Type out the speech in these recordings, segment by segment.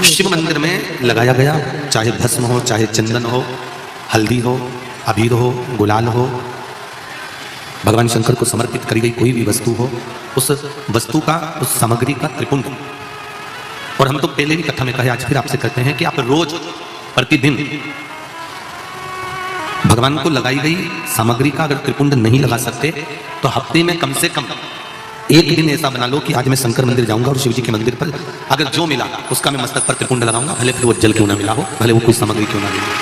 शिव मंदिर में लगाया गया, चाहे भस्म हो, चाहे चंदन हो, हल्दी हो, अबीर हो, गुलाल हो, भगवान शंकर को समर्पित करी गई कोई भी वस्तु हो, उस वस्तु का, उस सामग्री का त्रिपुंड। और हम तो पहले भी कथा में कहे, आज फिर आपसे कहते हैं कि आप रोज प्रतिदिन भगवान को लगाई गई सामग्री का अगर त्रिपुंड नहीं लगा सकते तो हफ्ते में कम से कम एक दिन ऐसा बना लो कि आज मैं शंकर मंदिर जाऊंगा और शिव जी के मंदिर पर अगर जो मिला उसका मैं मस्तक पर त्रिपुंड लगाऊंगा, भले फिर वो जल क्यों ना मिला हो, भले वो कोई सामग्री क्यों ना मिला हो।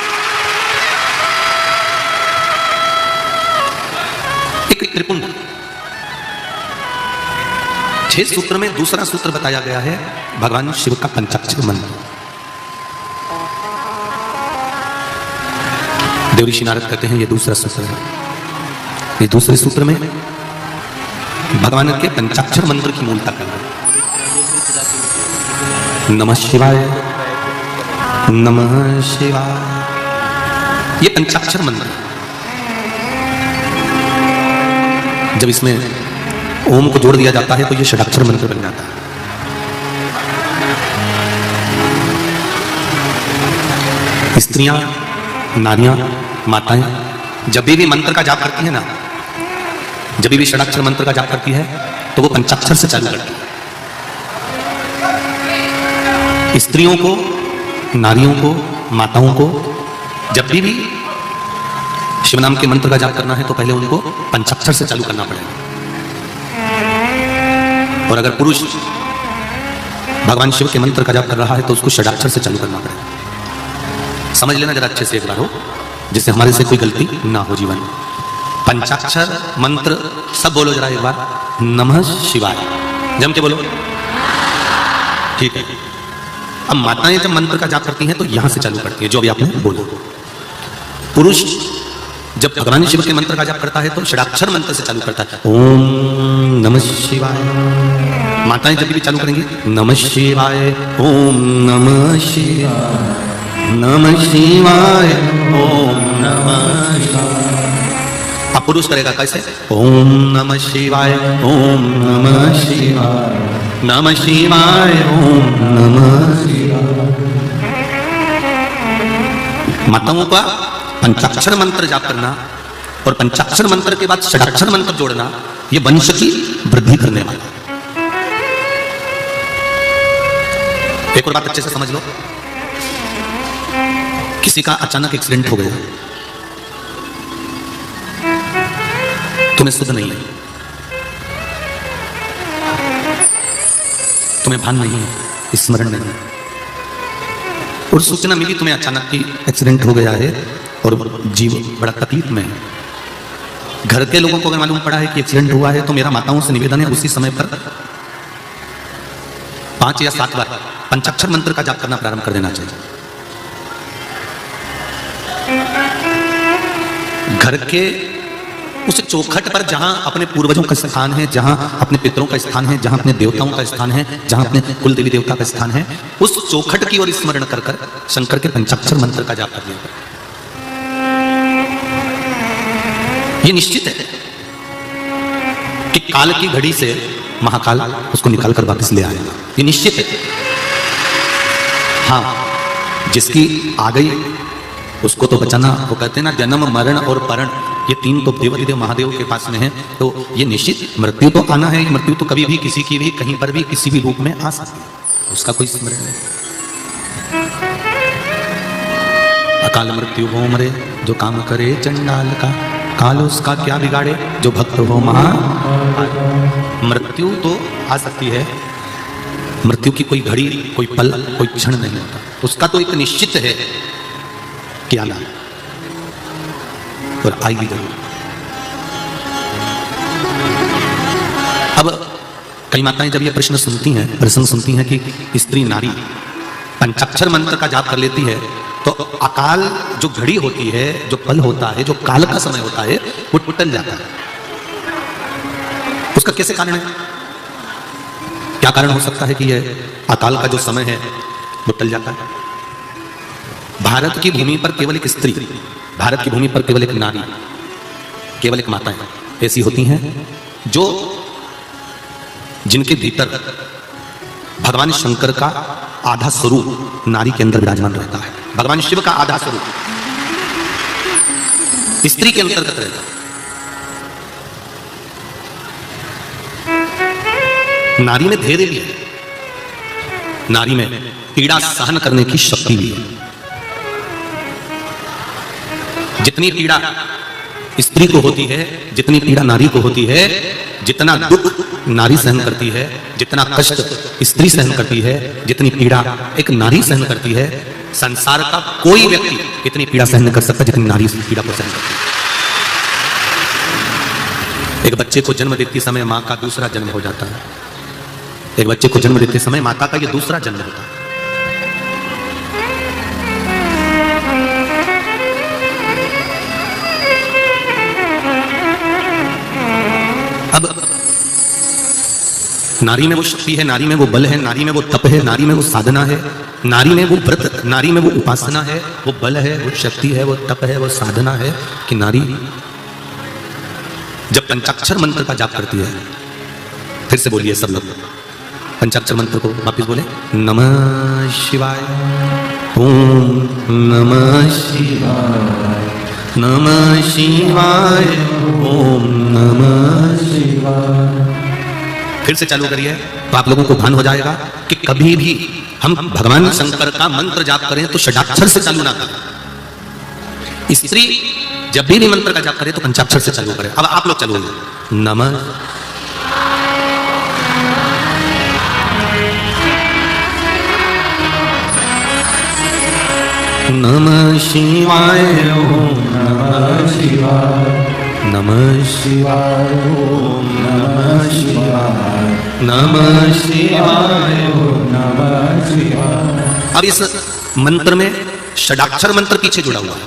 एक त्रिपुंड 6 सूत्र में दूसरा सूत्र बताया गया है भगवान शिव का पंचाक्षर मंत्र। देवऋषि नारद कहते हैं ये दूसरा सूत्र है। ये दूसरे सूत्र में भगवान के पंचाक्षर मंत्र की मूलता कर रहे हैं। नमः शिवाय, नमः शिवाय, ये पंचाक्षर मंत्र। जब इसमें ओम को जोड़ दिया जाता है तो ये षडाक्षर मंत्र बन जाता है। स्त्रियां, नारियां, माताएं जब भी मंत्र का जाप करती है ना, जब भी षडाक्षर मंत्र का जाप करती है तो वो पंचाक्षर से चालू करती है। स्त्रियों को, नारियों को, माताओं को जब भी शिव नाम के मंत्र का जाप करना है तो पहले उनको पंचाक्षर से चालू करना पड़ेगा। और अगर पुरुष भगवान शिव के मंत्र का जाप कर रहा है तो उसको षडाक्षर से चालू करना पड़ेगा। समझ लेना जरा अच्छे से एक बार हो, जिससे हमारे से कोई गलती ना हो जीवन। पंचाक्षर मंत्र सब बोलो जरा एक बार, नमः शिवाय, जम के बोलो, ठीक है। अब माताएं जब मंत्र का जाप करती हैं तो यहां से चालू करती है, जो अभी आपने बोला। पुरुष जब भगवान शिव के मंत्र का जाप करता है तो षडाक्षर मंत्र से चालू करता है, ओम नमः शिवाय। माताएं जब भी चालू करेंगी, नमः शिवाय, ओम नमः शिवाय, नमः शिवाय, ओम नमः शिवाय। अब पुरुष करेगा कैसे, ओम नमः शिवाय, ओम नमः शिवाय, नमः शिवाय, ओम नमः शिवाय। माताओं का पंचाक्षर मंत्र जाप करना और पंचाक्षर मंत्र के बाद षडाक्षर मंत्र जोड़ना, ये वंश की वृद्धि करने वाला। एक और बात अच्छे से समझ लो, किसी का अचानक एक्सीडेंट हो गया, तुम्हें सुध नहीं है, तुम्हें भान नहीं है, स्मरण नहीं है, और सूचना मिली तुम्हें अचानक कि एक्सीडेंट हो गया है और जीव बड़ा तकलीफ में है। घर के लोगों को अगर मालूम पड़ा है कि एक्सीडेंट हुआ है तो मेरा माताओं से निवेदन है उसी समय पर 5 या 7 बार पंचाक्षर मंत्र का जाप करना प्रारंभ कर देना चाहिए। घर के उस चौखट पर जहां अपने पूर्वजों का स्थान है, जहां अपने पितरों का स्थान है, जहां अपने देवताओं का स्थान है, जहां अपने कुल देवी देवता का स्थान है, उस चौखट की ओर स्मरण कर कर शंकर के पंचाक्षर मंत्र का जाप कर दिया। ये निश्चित है कि काल की घड़ी से महाकाल उसको निकाल कर वापस ले आएगा, ये निश्चित है। हाँ, जिसकी आ गई उसको तो बचाना, वो कहते हैं ना जन्म मरण और परण, ये 3 तो देवाधिदेव महादेव के पास में है। तो ये निश्चित मृत्यु तो आना है, मृत्यु तो कभी भी किसी की भी कहीं पर भी किसी भी रूप में आ सकती है, उसका कोई स्मरण नहीं। अकाल मृत्यु हो मरे जो काम करे चंडाल का, काल उसका क्या बिगाड़े जो भक्त हो महा। मृत्यु तो आ सकती है, मृत्यु की कोई घड़ी, कोई पल, कोई क्षण नहीं होता, उसका तो एक निश्चित है कि आना और आएगी जरूर। अब कई माताएं जब ये प्रश्न सुनती हैं, प्रश्न सुनती हैं कि स्त्री नारी पंचाक्षर मंत्र का जाप कर लेती है तो अकाल जो घड़ी होती है, जो पल होता है, जो काल का समय होता है, वो टल जाता है। उसका कैसे कारण है? क्या कारण हो सकता है कि यह अकाल का जो समय है वो टल जाता है? भारत की भूमि पर केवल एक स्त्री, भारत की भूमि पर केवल एक नारी, केवल एक माताएं ऐसी होती हैं जो जिनके भीतर भगवान शंकर का आधा स्वरूप नारी के अंदर विराजमान रहता है। भगवान शिव का आधा स्वरूप स्त्री के अंतर्गत रहता है। नारी में धैर्य भी है, नारी में पीड़ा सहन करने की शक्ति भी है। जितनी पीड़ा स्त्री को होती है, जितनी पीड़ा नारी को होती है, जितना दुख नारी सहन करती है, जितना कष्ट स्त्री सहन करती है, जितनी पीड़ा एक नारी सहन करती है, संसार का कोई व्यक्ति इतनी पीड़ा सहन नहीं कर सकता जितनी नारी इस पीड़ा को सहन करती है। एक बच्चे को जन्म देते समय मां का दूसरा जन्म हो जाता है। एक बच्चे को जन्म देते समय माता का यह दूसरा जन्म होता है। अब नारी में वो शक्ति है, नारी में वो बल है, नारी में वो तप है, नारी में वो साधना है, नारी में वो व्रत, नारी में वो उपासना है, वो बल है, वो शक्ति है, वो तप है, वो साधना है कि नारी जब पंचाक्षर मंत्र का जाप करती है, फिर से बोलिए सब लोग पंचाक्षर मंत्र को वापिस बोले, नमः शिवाय, ओम नमः शिवाय, नमः शिवाय, ओम नमः शिवाय। फिर से चालू करिए तो आप लोगों को भान हो जाएगा कि कभी भी हम भगवान शंकर का मंत्र जाप करें तो षडाक्षर से चालू ना करें। स्त्री जब भी मंत्र का जाप करे तो पंचाक्षर से चालू करें। अब आप लोग चालू नमः नमः शिवाय, ओम नमः शिवाय, नमः शिवाय, ओम नमः शिवाय, नमः शिवाय, ओम नमः शिवाय। अब इस मंत्र में षडाक्षर मंत्र पीछे जुड़ा हुआ है।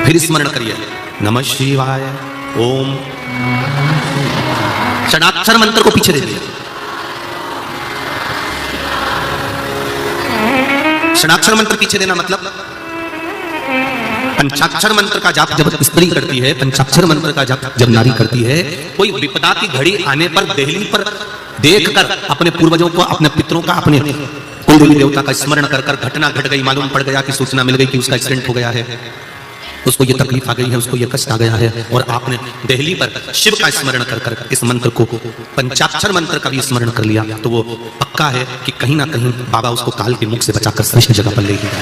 फिर स्मरण करिए नमः शिवाय, ओम, षडाक्षर मंत्र को पीछे दे दिया। षडाक्षर मंत्र पीछे देना मतलब पंचाक्षर मंत्र का जाप जब स्त्री करती है, पंचाक्षर मंत्र का जाप जब नारी करती है, कोई विपदा की घड़ी आने पर देहली पर देखकर अपने पूर्वजों को, अपने पितरों का, अपने कुल देवी देवता का स्मरण कर कर घटना घट गई, मालूम पड़ गया कि सूचना मिल गई कि उसका एक्सीडेंट हो गया है, उसको ये तकलीफ आ गई है, उसको ये कष्ट आ गया है, और आपने देहली पर शिव का स्मरण कर कर इस मंत्र को, पंचाक्षर मंत्र का भी स्मरण कर लिया, तो वो पक्का है कि कहीं ना कहीं बाबा उसको काल के मुख से बचाकर श्रेष्ठ जगह पर ले गया।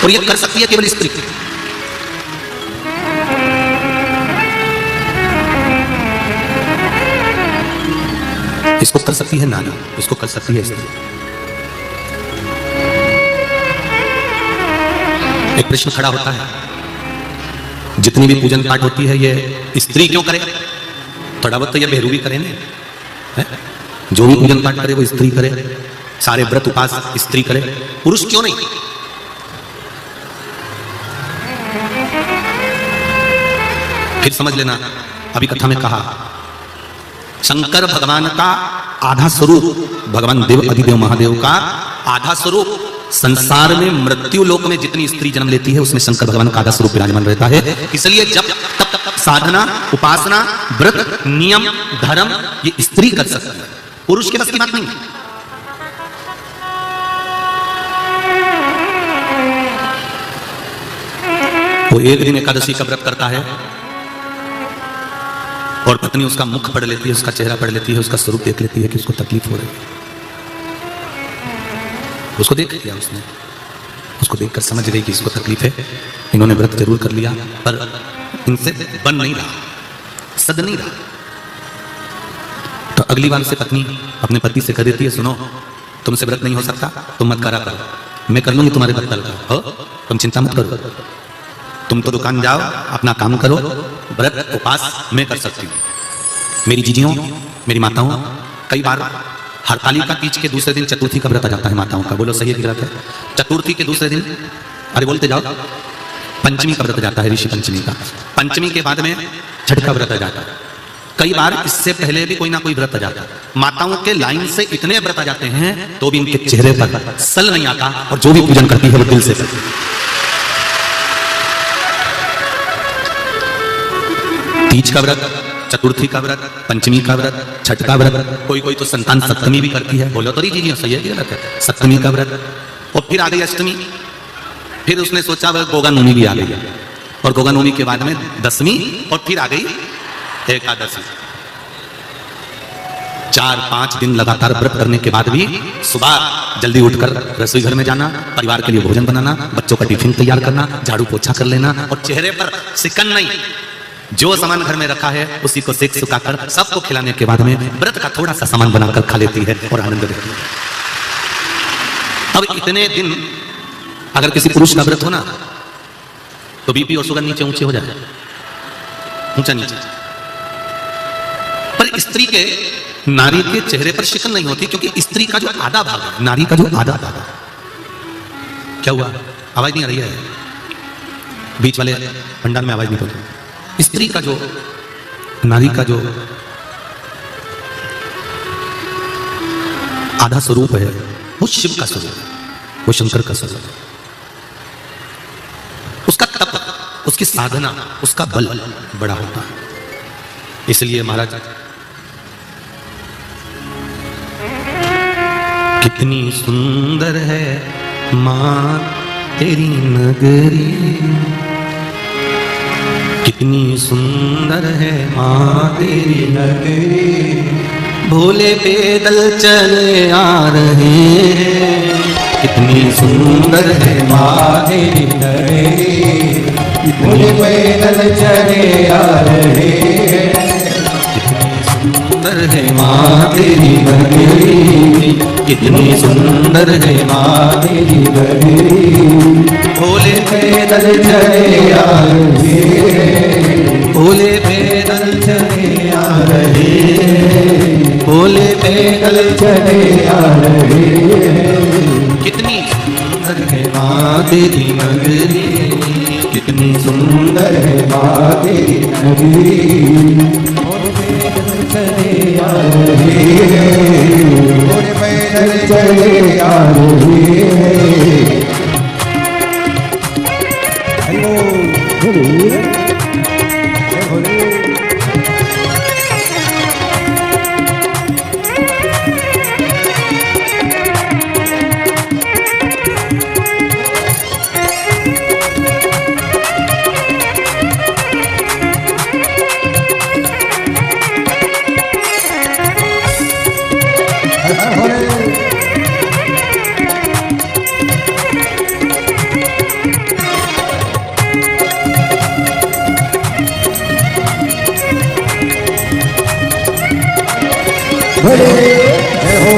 और ये कर सकती है केवल स्त्री। इसको कर सकती है नारी, इसको कर सकती है स्त्री। एक प्रश्न खड़ा होता है, जितनी भी पूजन पाठ होती है ये स्त्री क्यों करे? थोड़ा बहुत तो ये बहरू भी करे ना, जो भी पूजन पाठ करे वो स्त्री करे, सारे व्रत उपास स्त्री करे, पुरुष क्यों नहीं? फिर समझ लेना, अभी कथा में कहा शंकर भगवान का आधा स्वरूप, भगवान देव अधिदेव महादेव का आधा स्वरूप, संसार में मृत्यु लोक में जितनी स्त्री जन्म लेती है उसमें शंकर भगवान का आधा स्वरूप विराजमान रहता है। इसलिए जब तब साधना, उपासना, व्रत, नियम, धर्म ये स्त्री कर सकती है, पुरुष के बस की बात नहीं। वो एक दिन एकादशी का व्रत करता है और पत्नी उसका मुख पढ़ लेती है, उसका चेहरा पढ़ लेती है, उसका स्वरूप देख लेती है कि उसको तकलीफ हो रही है। उसको देख लिया उसने, उसको देखकर समझ गई कि इसको तकलीफ है, इन्होंने व्रत जरूर कर लिया पर इनसे बन नहीं रहा, सद नहीं रहा। तो अगली बार से पत्नी अपने पति से कह देती है, सुनो तुमसे व्रत नहीं हो सकता, तुम मत करा करो, मैं कर लूंगी तुम्हारे बदल का, हो तुम चिंता मत करो, तुम तो दुकान जाओ अपना काम करो, व्रत उपास मैं कर सकती हूँ। मेरी जीजियों, मेरी माताओं, कई बार हरतालिका तीज के दूसरे दिन चतुर्थी का व्रत आ जाता है माताओं का, बोलो सही है कि गलत है? चतुर्थी के दूसरे दिन, अरे बोलते जाओ, पंचमी का व्रत जाता है, ऋषि पंचमी का, पंचमी के बाद में छठ का व्रत आ जाता है, कई बार इससे पहले भी कोई ना कोई व्रत आ जाता है। माताओं के लाइन से इतने व्रत आ जाते हैं तो भी इनके चेहरे पर सल नहीं आता, और जो भी पूजन करती है वो दिल से करती है। तीज का व्रत चतुर्थी का व्रत, पंचमी का व्रत, छठ का व्रत, कोई कोई तो संतान सप्तमी भी करती है। बोलो तो जी जी सही है कि गलत है? सप्तमी का व्रत, और फिर आ गई अष्टमी, फिर उसने सोचा वह गोगा नवमी भी आ गई, और गोगा नवमी के बाद में दसवीं, और फिर आ गई एकादशी। 4-5 दिन लगातार व्रत करने के बाद भी सुबह जल्दी उठकर रसोई घर में जाना, परिवार के लिए भोजन बनाना, बच्चों का टिफिन तैयार करना, झाड़ू पोछा कर लेना, और चेहरे पर सिकन नहीं, जो सामान घर में रखा है उसी को सेक सुखाकर सबको खिलाने के बाद में व्रत का थोड़ा सा सामान बनाकर खा लेती है और आनंद लेती है। अब इतने दिन अगर किसी पुरुष का व्रत हो ना तो बीपी और शुगर नीचे ऊंचे हो जाए, ऊंचा नीचे। पर स्त्री के, नारी के चेहरे पर शिकन नहीं होती, क्योंकि स्त्री का जो आधा भाग है, नारी का जो आधा भाग है, क्या हुआ? आवाज नहीं आ रही है? बीच वाले भंडार में आवाज नहीं पहुंची। स्त्री का जो, नारी का जो आधा स्वरूप है वो शिव का स्वरूप है, वो शंकर का स्वरूप है। उसका तप, उसकी साधना, उसका बल बड़ा होता है। इसलिए महाराज कितनी सुंदर है मां तेरी नगरी, कितनी सुंदर है मां तेरी नगरी, भोले पैदल चले आ रहे हैं, कितनी सुंदर है मां तेरी नगरी, भोले पैदल चले आ रहे हैं, कितनी सुंदर है मां तेरी नगरी, कितनी सुंदर है मां तेरी नगरी, भोले पैदल चले आ रहे हैं, भोले पैदल चले आ रहे हैं, भोले पैदल चले आ रहे हैं, कितनी सुंदर है मां तेरी नगरी, कितनी सुंदर है मां तेरी नगरी, चले आ रहे हैं, भोले पैदल चले आ रहे हैं। हेलो भोले, भोले जय हो।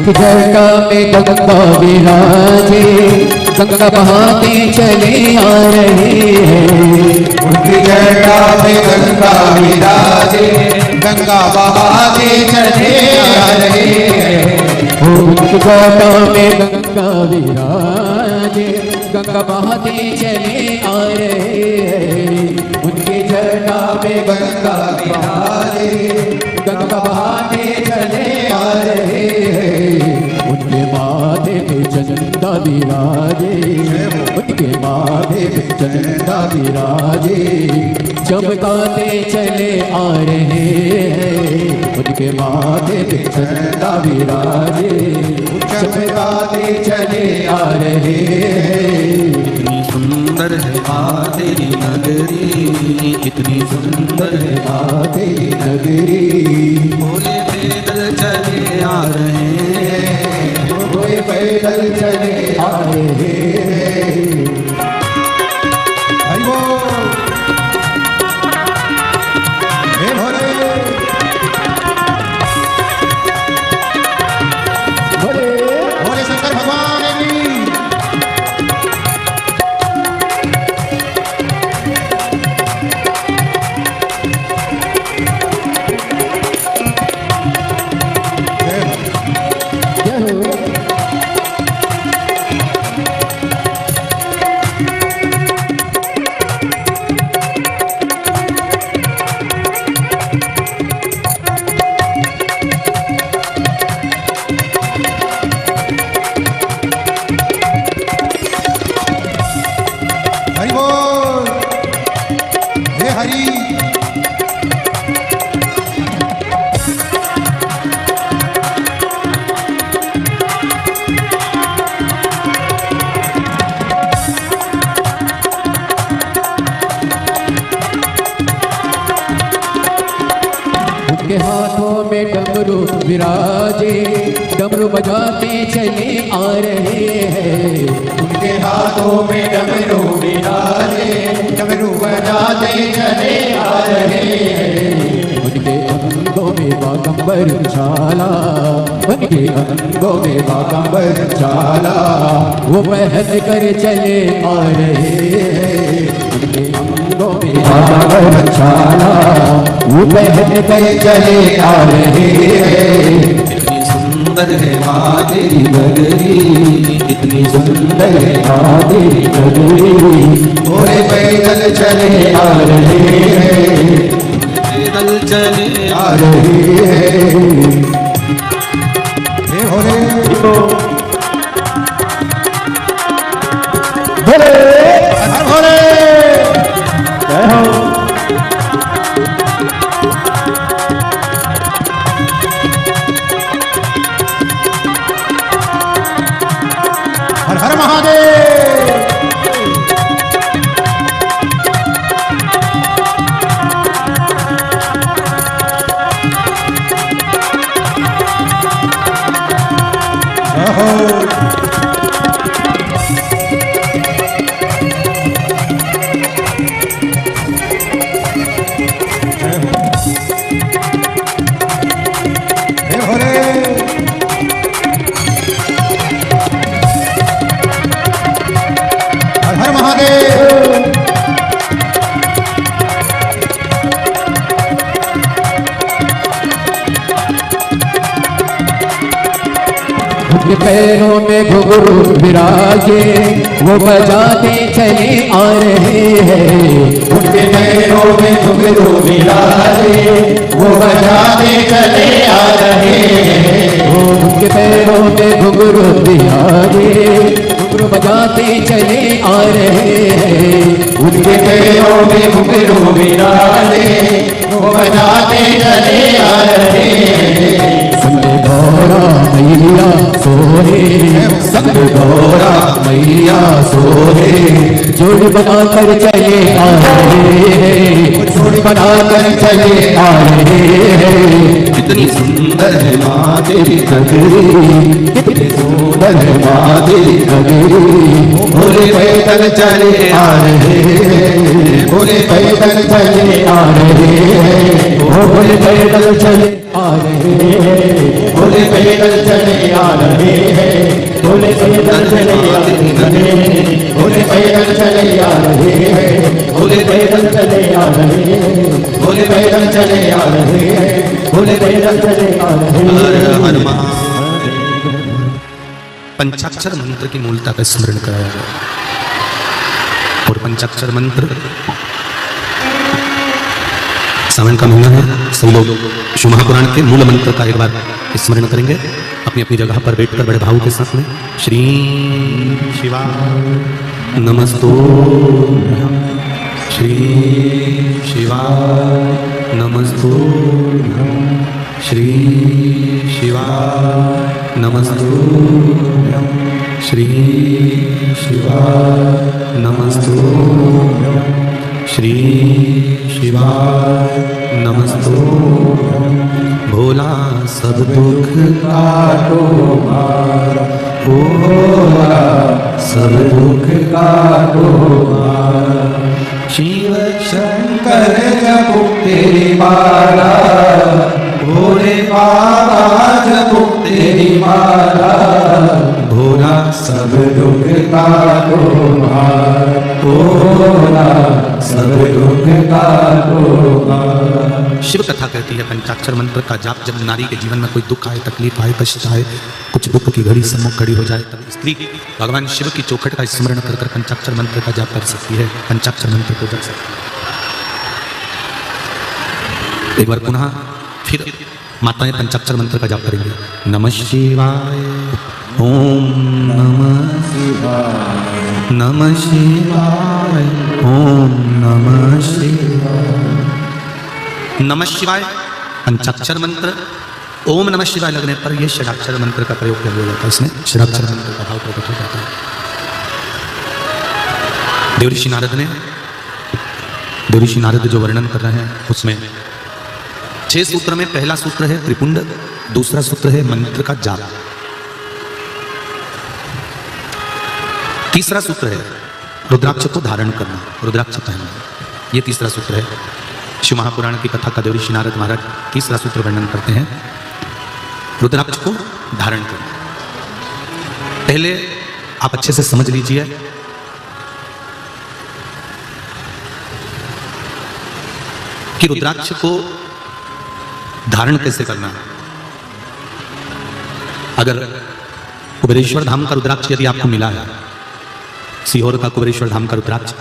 जटा में गंगा विराजे, गंगा बहाते चले आ रहे हैं, उनकी जटा में गंगा विराजे, गंगा बहाते चले आ रहे हैं, उनकी जटा में गंगा विराजे, गंगा बहाते चले आ रहे हैं, उनकी जटा में गंगा विराजे, गंगा बहाते चले आ रहे हैं, उनके माथे पे चंदा विराजे, उनके माथे पे चंदा विराजे, चमकाते चले आ रहे हैं, उनके माथे पे चंदा विराजे, चमकाते चले आ रहे हैं, कितनी सुंदर है मां तेरी नगरी, कितनी सुंदर है माँ तेरी नगरी, भोले पैदल चले आ रहे हैं, भोले पैदल चले आ रहे हैं। हरि बोल। हे भोले, भोले भोले शंकर भगवान उनके हाथों में डमरू विराजे, डमरू बजाते चले आ रहे हैं। उनके हाथों में डमरू विराजे, डमरू बजाते चले आ रहे हैं। उनके अंगों में बागंबर झाला, उनके अंगों में बागंबर झाला, वो पहन कर चले आ रहे हैं। उनके अंगों में बागंबर झाला, वो पहन कर चले आ रहे हैं। इतनी सुंदर है माँ तेरी नगरी, इतनी सुंदर है आ तेरी नगरी, घोड़े पैदल चले आ रहे हैं, पैदल चले आ रहे हैं। हे भोले भोले हर भोले जय हो। हर हर महादेव। जय हो। हे भोले हर हर महादेव। उनके पैरों में घुंघरू विराजे, वो बजाते चले आ रहे हैं। उनके पैरों में घुंघरू विराजे, वो बजाते चले आ रहे हैं। उनके पैरों में घुंघरू विराजे, घुंघरू बजाते चले आ रहे हैं। उनके पैरों में घुंघरू विराजे, वो बजाते चले आ रहे हैं। संग गौरा मैया सोहे, संग गौरा मैया सोहे, जोड़ी बनाकर चले आ रहे हैं। जोड़ी बनाकर चले आ रहे हैं। इतनी सुंदर है माँ तेरी नगरी, कितनी सुंदर है माँ तेरी नगरी, भोले पैदल चले आ रहे हैं, भोले पैदल चले आ रहे हैं। भोले पैदल चले आ रहे हैं। भोले पैदल चले आ रहे हैं, भोले पैदल चले आ रहे हैं। भोले पैदल चले आ रहे हैं, भोले पैदल चले आ रहे हैं। भोले पैदल चले आ रहे हैं, भोले पैदल चले आ रहे हैं। हर हर महादेव। पंचाक्षर मंत्र की मूलता का स्मरण कराया गया और पंचाक्षर मंत्र सावन का महीना है, सभी लोग शिव महापुराण के मूल मंत्र का एक बार स्मरण करेंगे अपनी अपनी जगह पर बैठकर बड़े भाव के साथ में। श्री शिवाय नमस्तुभ्यं, श्री शिवाय नमस्तुभ्यं, श्री शिवाय नमस्तुभ्यं, श्री शिवाय नमस्तुभ्यं, श्री शिवाय नमस्तुभ्यं। भोला सब दुख काटो मारा, भोला सब दुख काटो मारा। शिव शंकर जपो तेरी माला, भोले बाबा जपो तेरी माला। भोला सब दुख काटो मारा, भोला सब दुख काटो मारा। शिव कथा कहती है पंचाक्षर मंत्र का जाप जब नारी के जीवन में कोई दुख आए, तकलीफ आए, कष्ट आए, कुछ दुख की घड़ी सम्मुख खड़ी हो जाए, तब स्त्री भगवान शिव की चौखट का स्मरण कर कर पंचाक्षर मंत्र का जाप कर सकती है, पंचाक्षर मंत्र को जप सकती है। एक बार पुनः फिर माताएं पंचाक्षर मंत्र का जाप करेंगे। नमः शिवाय, ओम नमः शिवाय, नमः शिवाय, ओम नमः शिवाय। नमः शिवाय पंचाक्षर मंत्र, ओम नमः शिवाय लगने पर यह षडाक्षर मंत्र का प्रयोग किया जाता है। इसमें षडाक्षर मंत्र का भाव प्रकट हो जाता है। देवऋषि नारद जो वर्णन कर रहे हैं उसमें 6 सूत्र में पहला सूत्र है त्रिपुंड, दूसरा सूत्र है मंत्र का जाप, तीसरा सूत्र है रुद्राक्ष को धारण करना, रुद्राक्ष पहनना, ये तीसरा सूत्र है। शिव महापुराण की कथा का देवऋषि नारद महाराज तीसरा सूत्र वर्णन करते हैं, रुद्राक्ष को धारण करना। पहले आप अच्छे से समझ लीजिए कि रुद्राक्ष को धारण कैसे करना है। अगर कुबेरेश्वर धाम का रुद्राक्ष यदि आपको मिला है, सीहोर का कुबेरेश्वर धाम का रुद्राक्ष,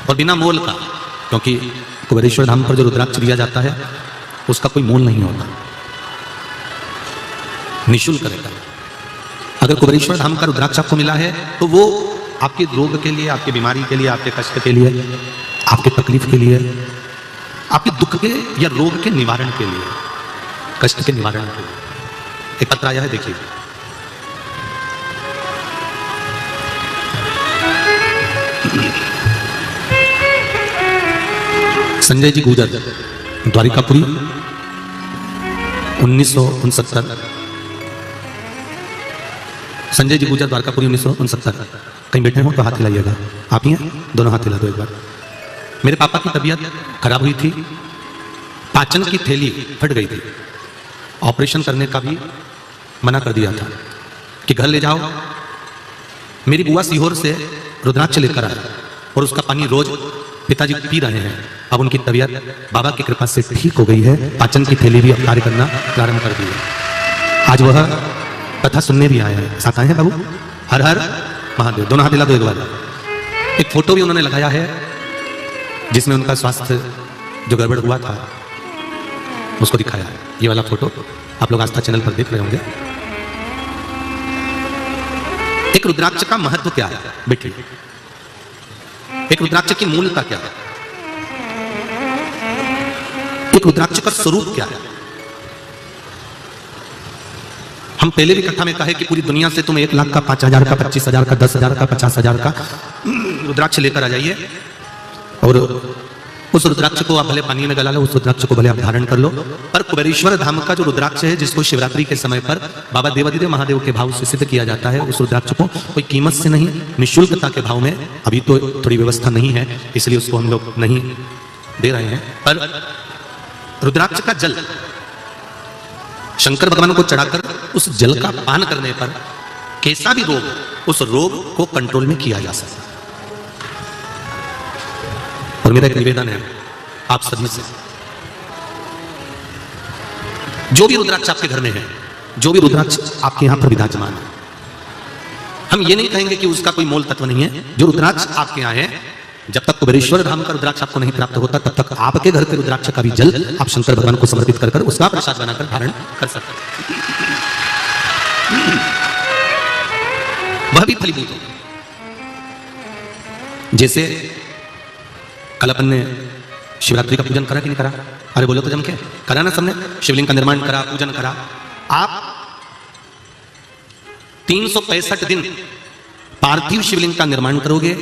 और बिना मोल का, क्योंकि कुबेरेश्वर धाम पर जो रुद्राक्ष दिया जाता है उसका कोई मोल नहीं होता, निःशुल्क रहता है। अगर कुबेरेश्वर धाम का रुद्राक्ष आपको मिला है तो वो आपके रोग के लिए, आपकी बीमारी के लिए, आपके कष्ट के लिए, आपके तकलीफ के लिए, आपके दुख के या रोग के निवारण के लिए, कष्ट के निवारण के लिए। एक पत्र आया है, देखिए। संजय जी गुजर, द्वारिकापुरी, 1969। संजय जी गुजर, द्वारकापुरी, 1969। कहीं बैठे हो तो हाथ हिलाइएगा। आप ही हैं? दोनों हाथ हिला दो एक बार। मेरे पापा की तबीयत खराब हुई थी, पाचन की थैली फट गई थी, ऑपरेशन करने का भी मना कर दिया था कि घर ले जाओ। मेरी बुआ सीहोर से रुद्राक्ष लेकर आए और उसका पानी रोज पिताजी पी रहे हैं। अब उनकी तबीयत बाबा की कृपा से ठीक हो गई है, पाचन की थैली भी अब कार्य करना प्रारंभ कर दी है। आज वह कथा सुनने भी आए हैं। साथ आए हैं बाबू? हर हर महादेव। दोनों हाथ हिला दो एक बार। एक फोटो भी उन्होंने लगाया है जिसमें उनका स्वास्थ्य जो गड़बड़ हुआ था उसको दिखाया है। ये वाला फोटो आप लोग आस्था चैनल पर देख रहे होंगे। एक रुद्राक्ष का महत्व क्या है बेटी? एक रुद्राक्ष की मूलता क्या है? एक रुद्राक्ष का स्वरूप क्या है? हम पहले भी कथा में कहे कि पूरी दुनिया से तुम 1 लाख का, 5,000 का, 25,000 का, 10,000 का, 50,000 का रुद्राक्ष लेकर आ जाइए और उस रुद्राक्ष को आप भले पानी में गला लो, उस रुद्राक्ष को भले आप धारण कर लो। पर कुबेरेश्वर धाम का जो रुद्राक्ष है, जिसको शिवरात्रि के समय पर बाबा देवादिदेव महादेव के भाव से सिद्ध किया जाता है, उस रुद्राक्ष को कोई कीमत से नहीं, निःशुल्कता के भाव में, अभी तो थोड़ी व्यवस्था नहीं है इसलिए उसको हम लोग नहीं दे रहे हैं, पर रुद्राक्ष का जल शंकर भगवान को चढ़ाकर उस जल का पान करने पर कैसा भी रोग, उस रोग को कंट्रोल में किया जा सकता है। और मेरा एक निवेदन है आप सभी से, जो भी रुद्राक्ष आपके घर में है, जो भी रुद्राक्ष आपके यहां पर विराजमान है, हम ये नहीं कहेंगे कि उसका कोई मोल तत्व नहीं है। जो रुद्राक्ष आपके यहां है, जब तक कुबेरेश्वर धाम का रुद्राक्ष आपको नहीं प्राप्त होता, तब तक आपके घर के रुद्राक्ष का भी जल आप शंकर भगवान को समर्पित कर उसका प्रसाद बनाकर धारण कर सकते हैं। वह भी फलीभूत हो। जैसे कल अपन ने शिवरात्रि का पूजन करा कि नहीं करा? अरे बोलो तो जम के करा ना सबने। शिवलिंग का निर्माण करा, पूजन करा। आप 365 दिन पार्थिव शिवलिंग का निर्माण करोगे,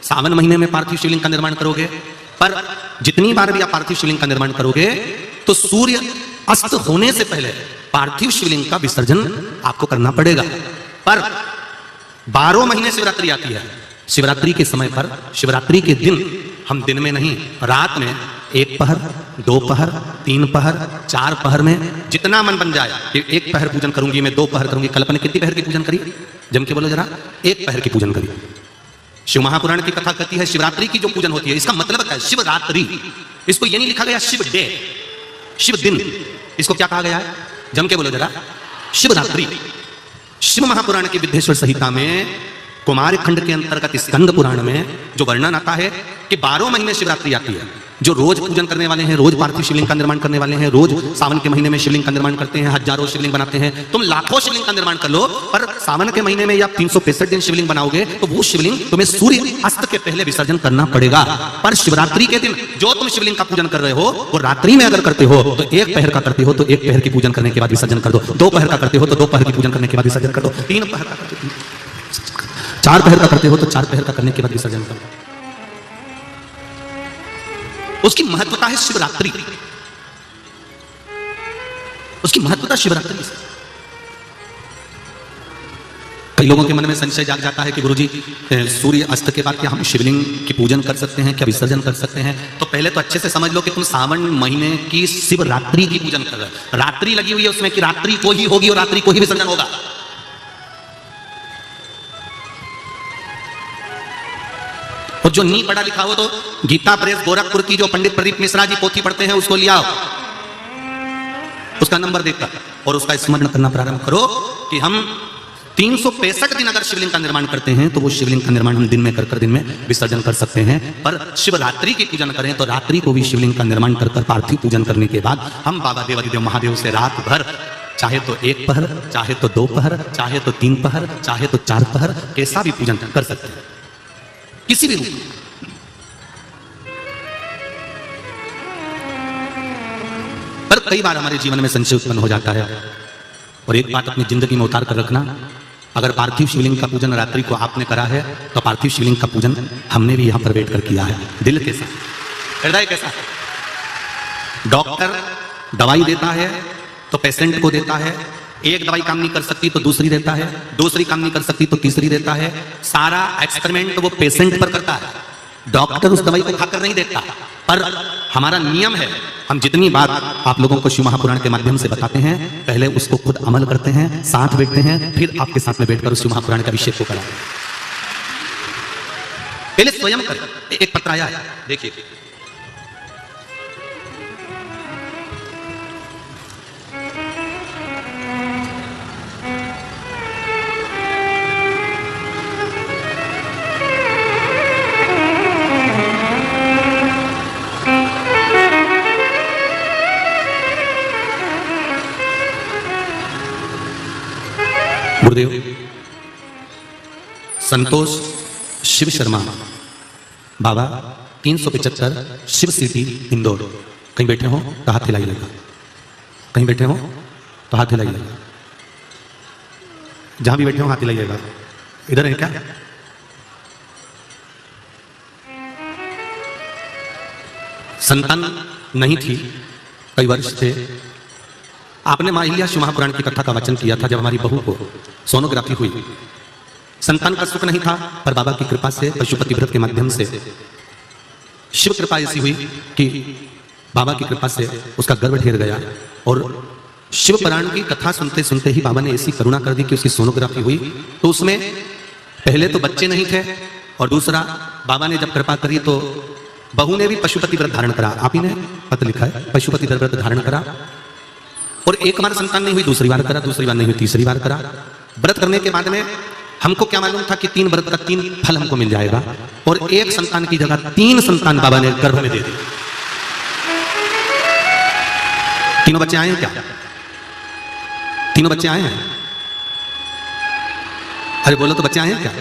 सावन महीने में पार्थिव शिवलिंग का निर्माण करोगे, पर जितनी बार भी आप पार्थिव शिवलिंग का निर्माण करोगे तो सूर्य अस्त होने से पहले पार्थिव शिवलिंग का विसर्जन आपको करना पड़ेगा। पर 12 महीने शिवरात्रि आती है। शिवरात्रि के समय पर, शिवरात्रि के दिन हम दिन में नहीं, रात में 1 पहर, 2 पहर, 3 पहर, 4 पहर में जितना मन बन जाए कि 1 पहर पूजन करूंगी, मैं 2 पहर करूंगी। कल अपने कितनी पहर की पूजन करी? जम के बोलो जरा। 1 पहर की पूजन करी। शिव महापुराण की कथा कहती है शिवरात्रि की जो पूजन होती है, इसका मतलब क्या है? शिवरात्रि। इसको ये नहीं लिखा गया शिव डे, शिव दिन। इसको क्या कहा गया है? जम के बोलो जरा। शिवरात्रि। शिव महापुराण की विद्येश्वर संहिता में, कुमार खंड के अंतर्गत स्कंद पुराण में जो वर्णन आता है कि 12 महीने शिवरात्रि आती है। जो रोज पूजन करने वाले हैं, रोज पार्थिव शिवलिंग का निर्माण करने वाले हैं, रोज सावन के महीने में शिवलिंग का निर्माण करते हैं, हजारों शिवलिंग बनाते हैं। तुम लाखों शिवलिंग का निर्माण कर लो, पर सावन के महीने में या 365 दिन शिवलिंग बनाओगे तो वो शिवलिंग तुम्हें सूर्य अस्त के पहले विसर्जन करना पड़ेगा। पर शिवरात्रि के दिन जो तुम शिवलिंग का पूजन कर रहे हो, वो रात्रि में अगर करते हो तो 1 पहर का करते हो तो 1 पहर की पूजन करने के बाद विसर्जन कर दो। 2 पहर का करते हो तो 2 पहर की पूजन करने के बाद विसर्जन कर दो। 3 पहर का करते हो, 4 पहर का करते हो तो 4 पहर का करने के बाद विसर्जन कर दो। उसकी महत्वता है शिवरात्रि। उसकी महत्वता शिवरात्रि से। कई लोगों के मन में संशय जाग जाता है कि गुरुजी सूर्य अस्त के बाद क्या हम शिवलिंग की पूजन कर सकते हैं, क्या विसर्जन कर सकते हैं? तो पहले तो अच्छे से समझ लो कि तुम सावन महीने की शिवरात्रि की पूजन कर रहे हो। रात्रि लगी हुई है उसमें कि रात्रि को ही होगी और रात्रि को ही विसर्जन होगा। और जो नहीं पढ़ा लिखा हो तो गीता प्रेस गोरखपुर की जो पंडित प्रदीप मिश्रा जी पोथी पढ़ते हैं उसको लिया, उसका नंबर देखकर और उसका स्मरण करना प्रारंभ करो कि हम 365 दिन अगर शिवलिंग का निर्माण करते हैं तो वो शिवलिंग का निर्माण हम दिन में कर दिन में विसर्जन कर सकते हैं। पर शिवरात्रि की पूजन करें तो रात्रि को भी शिवलिंग का निर्माण कर पार्थिव पूजन करने के बाद हम बाबा देवादिदेव महादेव से रात भर, चाहे तो 1 पहर, चाहे तो 2 पहर, चाहे तो 3 पहर, चाहे तो 4 पहर, कैसा भी पूजन कर सकते हैं, किसी भी रूप में। पर कई बार हमारे जीवन में संशय उत्पन्न हो जाता है, और एक बात अपनी जिंदगी में उतार कर रखना, अगर पार्थिव शिवलिंग का पूजन रात्रि को आपने करा है तो पार्थिव शिवलिंग का पूजन हमने भी यहां पर बैठकर किया है। दिल के साथ, हृदय के साथ। डॉक्टर दवाई देता है तो पेशेंट को देता है, एक दवाई काम नहीं कर सकती तो दूसरी देता है, दूसरी काम नहीं कर सकती तो तीसरी देता है। सारा एक्सपेरिमेंट वो पेशेंट पर करता है, डॉक्टर उस दवाई को खाकर नहीं देता। पर हमारा नियम है, हम जितनी बात आप लोगों को शिव महापुराण के माध्यम से बताते हैं, पहले उसको खुद अमल करते हैं, साथ बैठते हैं, फिर आपके साथ में बैठकर उस शिव महापुराण का अभिषेक को कराते हैं। पहले स्वयं करें। एक पत्र आया है, देखिए। गुरुदेव संतोष शिव शर्मा, बाबा 375 शिव सिटी इंदौर। कहीं बैठे हो तो हाथ हिलाइएगा, कहीं बैठे हो तो हाथ हिलाइएगा, जहां भी बैठे हो हाथ हिलाइएगा। इधर है क्या? संतान नहीं थी, कई वर्ष थे। आपने मां अहिल्या शिव महापुराण की कथा का वचन किया था जब हमारी बहू को सोनोग्राफी हुई। संतान का सुख नहीं था, पर बाबा की कृपा से, पशुपति व्रत के माध्यम से शिव कृपा ऐसी हुई कि बाबा की कृपा से उसका गर्भ ढेर गया। और शिव पुराण की कथा सुनते सुनते ही बाबा ने ऐसी करुणा कर दी कि उसकी सोनोग्राफी हुई तो उसमें पहले तो बच्चे नहीं थे, और दूसरा बाबा ने जब कृपा करी तो बहू ने भी पशुपति व्रत धारण करा। आप ही ने पत्र लिखा है, पशुपति व्रत धारण करा। और एक बार संतान नहीं हुई, दूसरी बार करा, दूसरी बार नहीं हुई, तीसरी बार करा। व्रत करने के बाद में हमको क्या मालूम था कि 3 व्रत का 3 फल हमको मिल जाएगा, और 1 संतान की जगह 3 संतान बाबा ने गर्भ में दे दी। तीनों बच्चे आए हैं क्या? तीनों बच्चे आए हैं? अरे बोलो तो बच्चे आए हैं क्या?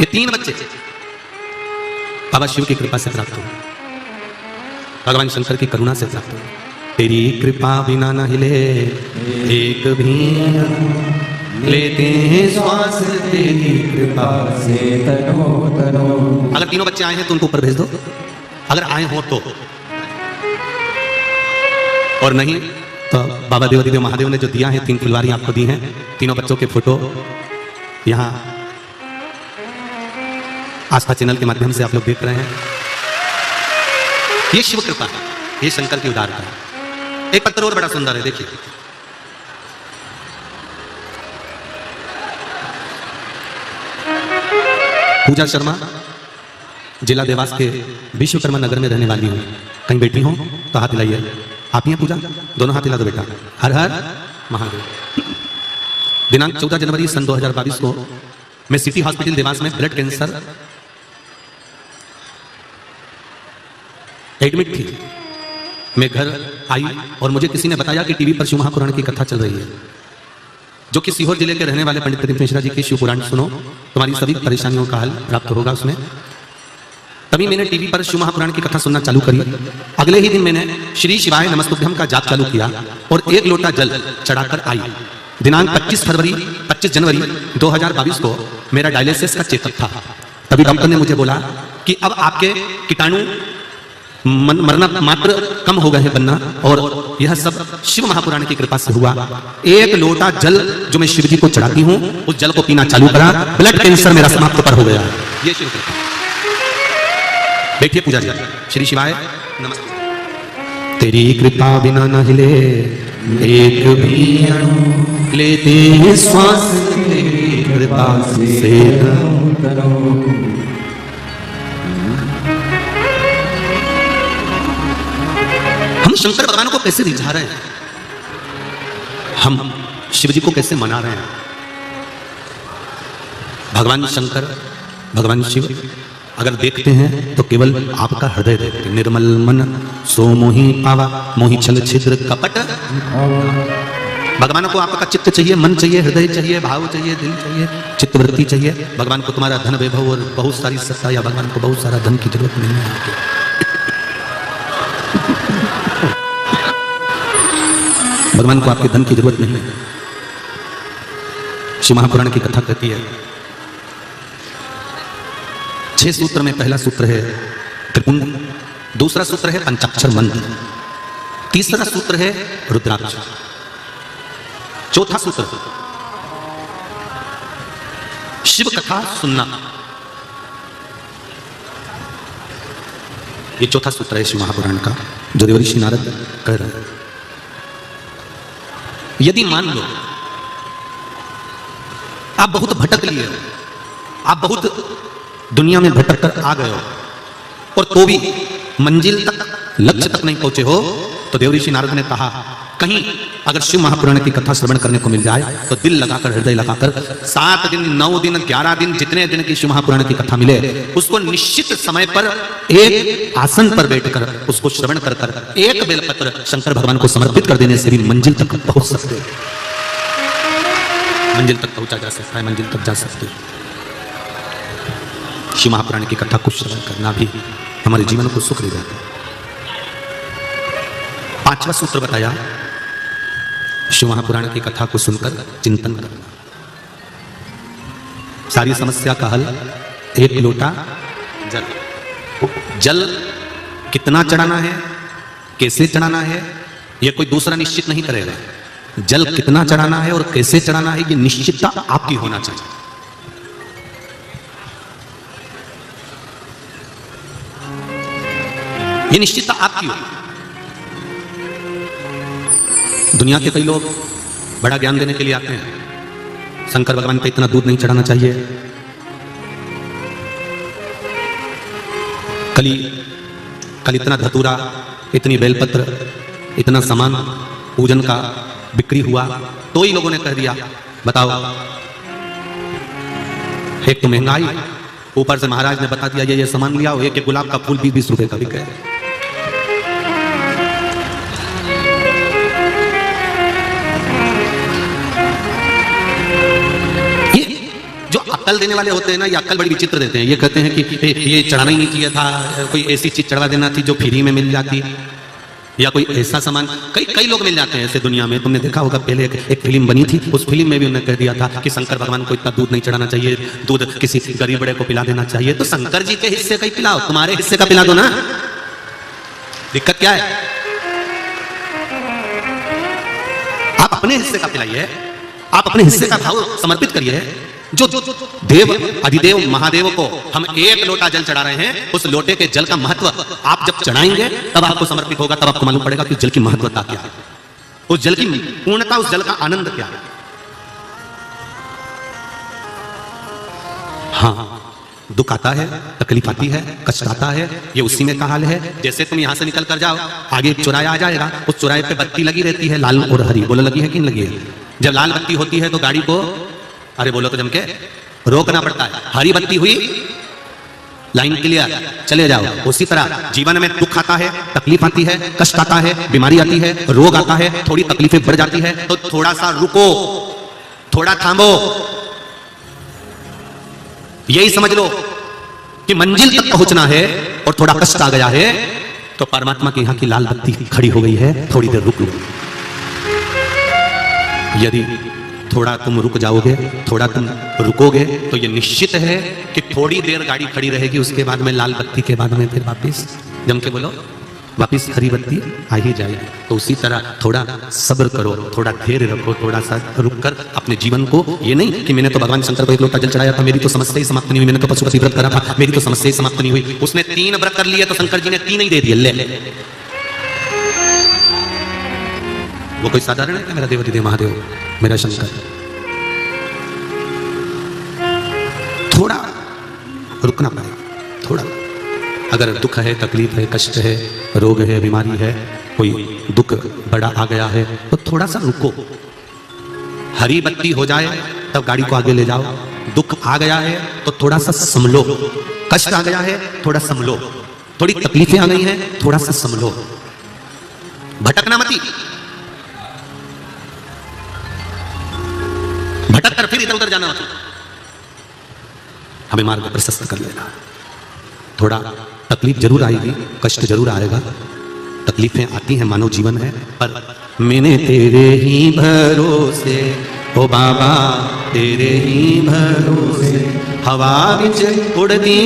ये 3 बच्चे बाबा शिव की कृपा से प्राप्त हुए, भगवान शंकर की करुणा से प्राप्त हुए। तेरी कृपा बिना न हिले एक भी, लेते हैं श्वास तेरी कृपा से तनो तनो। अगर तीनों बच्चे आए हैं तो उनको ऊपर भेज दो, अगर आए हो तो, और नहीं तो बाबा देवादिदेव महादेव ने जो दिया है 3 फुलवारी आपको दी हैं, तीनों बच्चों के फोटो यहाँ आस्था चैनल के माध्यम से आप लोग देख रहे हैं। ये शिव कृपा है, ये शंकर की उदारता है। एक पत्र और बड़ा सुंदर है, देखिए। पूजा शर्मा, जिला देवास के विश्वकर्मा नगर में रहने वाली हूं। कहीं बैठी हो तो हाथ हिलाइए। आप ही हैं पूजा? दोनों हाथ हिला दो बेटा। हर हर महादेव। दिनांक 14 जनवरी सन 2022 को मैं सिटी हॉस्पिटल देवास में ब्लड कैंसर एडमिट थी। मैं घर आई और मुझे किसी ने बताया कि टीवी पर शिव महापुराण की कथा चल रही है, जो कि सीहोर जिले के रहने वाले पंडित प्रदीप मिश्रा जी की शिव पुराण सुनो, तुम्हारी सभी परेशानियों का हल प्राप्त होगा उसमें। तभी मैंने टीवी पर शिव महापुराण की कथा सुनना चालू करी। अगले ही दिन मैंने श्री शिवाय नमस्तुभ्यम का जाप चालू किया और 1 लोटा जल चढ़ाकर आई। दिनांक 25 जनवरी 2022 को मेरा डायलिसिस का चेकअप था। तभी डॉक्टर ने मुझे बोला कि अब आपके कीटाणु मरना मात्र कम हो गए हैं बनना, और यह सब शिव महापुराण की कृपा से हुआ। एक लोटा जल जो मैं शिव जी को चढ़ाती हूं, उस जल को पीना चालू करा, ब्लड कैंसर मेरा समाप्त पर हो गया। ये शिव कृपा। बैठिए पूजा जी। श्री शिवाय नमस्ते। तेरी कृपा बिना न हिले एक भी अणु, लेते श्वास तेरी कृपा से हम शंकर भगवान को कैसे रिझा रहे हैं, हम शिव जी को कैसे मना रहे हैं। भगवान शंकर, भगवान शिव अगर देखते हैं तो केवल आपका हृदय देखते। निर्मल मन सो मोहि पावा, मोहि छल छिद्र कपट। भगवान को आपका चित्त चाहिए, मन चाहिए, हृदय चाहिए, भाव चाहिए, दिल चाहिए, चित्तवृत्ति चाहिए। भगवान को तुम्हारा धन वैभव और बहुत सारी सत्ता, या भगवान को बहुत सारा धन की जरूरत नहीं है। भगवान को आपके धन की जरूरत नहीं है। शिव महापुराण की कथा कहती है, 6 सूत्र में पहला सूत्र है त्रिपुंड, दूसरा सूत्र है पंचाक्षर मंत्र, तीसरा सूत्र है रुद्राक्ष, चौथा सूत्र शिव कथा सुनना। ये चौथा सूत्र है शिव महापुराण का, जो देवर्षि नारद कह रहे हैं। यदि मान लो आप बहुत भटक लिए, आप बहुत दुनिया में भटक कर आ गए हो, और तो भी मंजिल तक, लक्ष्य तक नहीं पहुंचे हो, तो देवऋषि नारद ने कहा कहीं अगर शिव महापुराण की कथा श्रवण करने को मिल जाए तो दिल लगाकर, हृदय लगाकर 7 दिन, 9 दिन, 11 दिन, जितने दिन की शिव महापुराण की कथा मिले, उसको निश्चित समय पर एक आसन पर बैठकर उसको श्रवण कर कर एक बेलपत्र शंकर भगवान को समर्पित कर देने से भी मंजिल तक पहुंच सकते हो। मंजिल तक पहुंचा जा सकता है, मंजिल तक जा सकते हो। शिव महापुराण की कथा को श्रवण करना भी हमारे जीवन को सुख दे जाता है। 5वां सूत्र बताया, शिव महापुराण की कथा को सुनकर चिंतन करना। सारी समस्या का हल एक लोटा जल। जल कितना चढ़ाना है, कैसे चढ़ाना है, यह कोई दूसरा निश्चित नहीं करेगा। जल कितना चढ़ाना है और कैसे चढ़ाना है, यह निश्चितता आपकी होना चाहिए। यह निश्चितता आपकी हो। दुनिया के कई लोग बड़ा ज्ञान देने के लिए आते हैं, शंकर भगवान पे इतना दूध नहीं चढ़ाना चाहिए, कल इतना धतूरा, इतनी बेलपत्र, इतना सामान पूजन का बिक्री हुआ, तो ही लोगों ने कह दिया। बताओ, एक तो महंगाई, ऊपर से महाराज ने बता दिया ये सामान लिया, एक गुलाब का फूल 20-20 रुपए का बिक गया। अक्ल देने वाले होते हैं ना, ये अक्ल बड़ी विचित्र देते हैं। ये कहते हैं कि ये चढ़ाना ही नहीं चाहिए था, कोई ऐसी चीज चढ़वा देना थी जो फ्री में मिल जाती, या कोई ऐसा सामान। कई लोग मिल जाते हैं ऐसे दुनिया में। तुमने देखा होगा पहले एक फिल्म बनी थी, उस फिल्म में भी उन्होंने कह दिया था कि शंकर भगवान को इतना दूध नहीं चढ़ाना चाहिए, दूध किसी गरीब बड़े को पिला देना चाहिए। तो शंकर जी के हिस्से का ही पिलाओ, तुम्हारे हिस्से का पिला दो ना, दिक्कत क्या है? आप अपने हिस्से का पिलाइए, आप अपने हिस्से का भाव समर्पित करिए। जो देव अधिदेव महादेव को हम एक लोटा जल चढ़ा रहे हैं, उस लोटे के जल का महत्व आप जब चढ़ाएंगे तब आपको समर्पित होगा, तब आपको मालूम पड़ेगा कि जल की महत्वता क्या है, उस जल की पूर्णता, उस जल का आनंद क्या है। हाँ, दुख आता है, तकलीफ आती है, कष्ट आता है, ये उसी में का हाल है। जैसे तुम यहां से निकल कर जाओ, आगे एक चौराहा आ जाएगा, उस चौराहे पे बत्ती लगी रहती है, लाल और हरी। बोलो लगी है कि नहीं लगी है? जब लाल बत्ती होती है तो गाड़ी को, अरे बोलो तो जम के, रोकना पड़ता है। हरी बत्ती हुई, लाइन क्लियर, चले जाओ। उसी तरह जीवन में दुख आता है, तकलीफ आती है, कष्ट आता है, बीमारी आती है, रोग आता है, थोड़ी तकलीफें बढ़ जाती है, तो थोड़ा सा रुको, थोड़ा थामो। यही समझ लो कि मंजिल तक पहुंचना है और थोड़ा कष्ट आ गया है तो परमात्मा के यहां की लाल बत्ती खड़ी हो गई है, थोड़ी देर रुक लो। यदि थोड़ा तुम रुक जाओगे, थोड़ा तुम रुकोगे, तो ये निश्चित है कि थोड़ी देर गाड़ी खड़ी रहेगी, उसके बाद में लाल बत्ती के बाद में फिर वापस जम के बोलो वापिस हरी बत्ती आ ही जाएगी। तो उसी तरह थोड़ा सब्र करो, थोड़ा धैर्य रखो, थोड़ा सा रुक कर अपने जीवन को, ये नहीं कि मैंने तो भगवान शंकर को 1 लोटा जल चढ़ाया था, मेरी तो समस्या ही समाप्त नहीं हुई, मैंने तो पशुपति व्रत करा था, मेरी तो समस्या ही समाप्त नहीं हुई। उसने 3 व्रत कर लिए तो शंकर जी ने 3 ही दे दिए। ले वो कोई साधारण है क्या? मेरा देवाधिदेव महादेव, मेरा शंकर। थोड़ा रुकना पड़ेगा, थोड़ा। अगर दुख है, तकलीफ है, कष्ट है, रोग है, बीमारी है, कोई दुख बड़ा आ गया है तो थोड़ा सा रुको। हरी बत्ती हो जाए तब गाड़ी को आगे ले जाओ। दुख आ गया है तो थोड़ा सा संभलो, कष्ट आ गया है थोड़ा संभलो, थोड़ी तकलीफें आ गई हैं थोड़ा सा संभलो, भटकना मती। भटक कर फिर इधर उधर जाना मत, हमें मार्ग प्रशस्त कर लेना। थोड़ा तकलीफ जरूर आएगी, कष्ट जरूर आएगा, तकलीफें आती हैं, मानव जीवन है। पर मैंने तेरे ही भरोसे, ओ बाबा तेरे ही भरोसे, हवा बिच उड़ती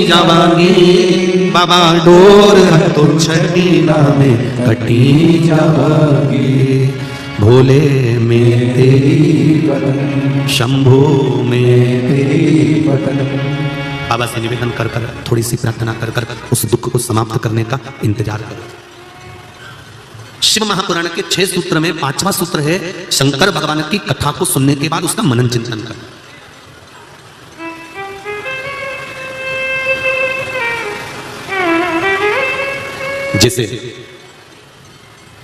जावांगी, बाबा डोर तो छड़ीना में कटी जावांगी, भोले में तेरी पतन, शंभू में तेरी पतन। बाबा से निवेदन कर कर, थोड़ी सी प्रार्थना कर कर उस दुख को समाप्त करने का इंतजार करो। शिव महापुराण के 6 सूत्र में 5वां सूत्र है शंकर भगवान की कथा को सुनने के बाद उसका मनन चिंतन कर। जैसे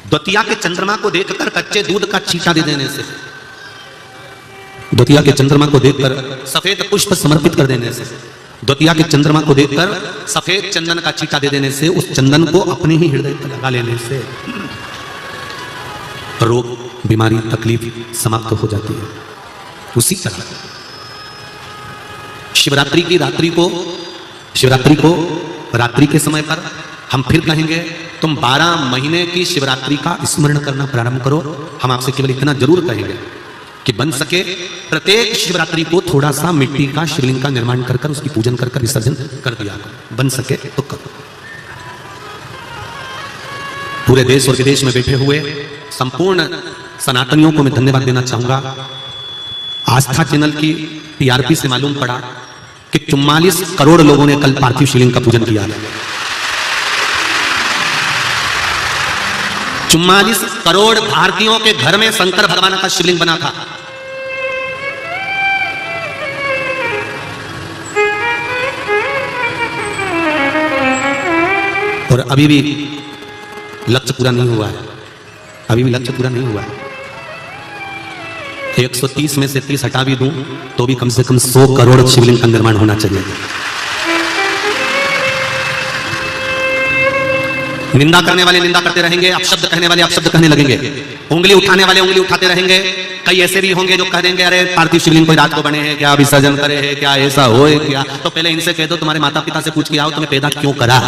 द्वितीया के चंद्रमा को देखकर कच्चे दूध का छींटा दे देने से, द्वितीया के चंद्रमा को देखकर सफेद पुष्प समर्पित कर देने से, द्वितीया के चंद्रमा को देखकर सफेद चंदन का छींटा दे देने से, उस चंदन को अपने ही हृदय पर लगा लेने से रोग, बीमारी, तकलीफ समाप्त हो जाती है। उसी तरह शिवरात्रि की रात्रि को, शिवरात्रि को रात्रि के समय पर हम फिर कहेंगे तुम 12 महीने की शिवरात्रि का स्मरण करना प्रारंभ करो। हम आपसे केवल इतना जरूर कहेंगे कि बन सके प्रत्येक शिवरात्रि को थोड़ा सा मिट्टी का शिवलिंग का निर्माण कर कर उसकी पूजन कर कर विसर्जन कर दिया करो, बन सके तो करो। पूरे देश और विदेश में बैठे हुए संपूर्ण सनातनियों को मैं धन्यवाद देना चाहूंगा। आस्था चैनल की टीआरपी से मालूम पड़ा कि 44 करोड़ लोगों ने कल पार्थिव शिवलिंग का पूजन किया। 44 करोड़ भारतीयों के घर में शंकर भगवान का शिवलिंग बना था। और अभी भी लक्ष्य पूरा नहीं हुआ है, अभी भी लक्ष्य पूरा नहीं हुआ है। 130 में से 30 हटा भी दूं तो भी कम से कम 100 करोड़ शिवलिंग का निर्माण होना चाहिए। निंदा करने वाले निंदा करते रहेंगे, अपशब्द कहने वाले अपशब्द कहने लगेंगे, उंगली उठाने वाले उंगली उठाते रहेंगे। कई ऐसे भी होंगे जो कह देंगे अरे पार्थिव शिवलिंग कोई रात को बने हैं क्या, विसर्जन करे है क्या, ऐसा हो क्या। तो पहले इनसे कह दो तुम्हारे माता पिता से पूछ के आओ तुम्हें पैदा क्यों करा।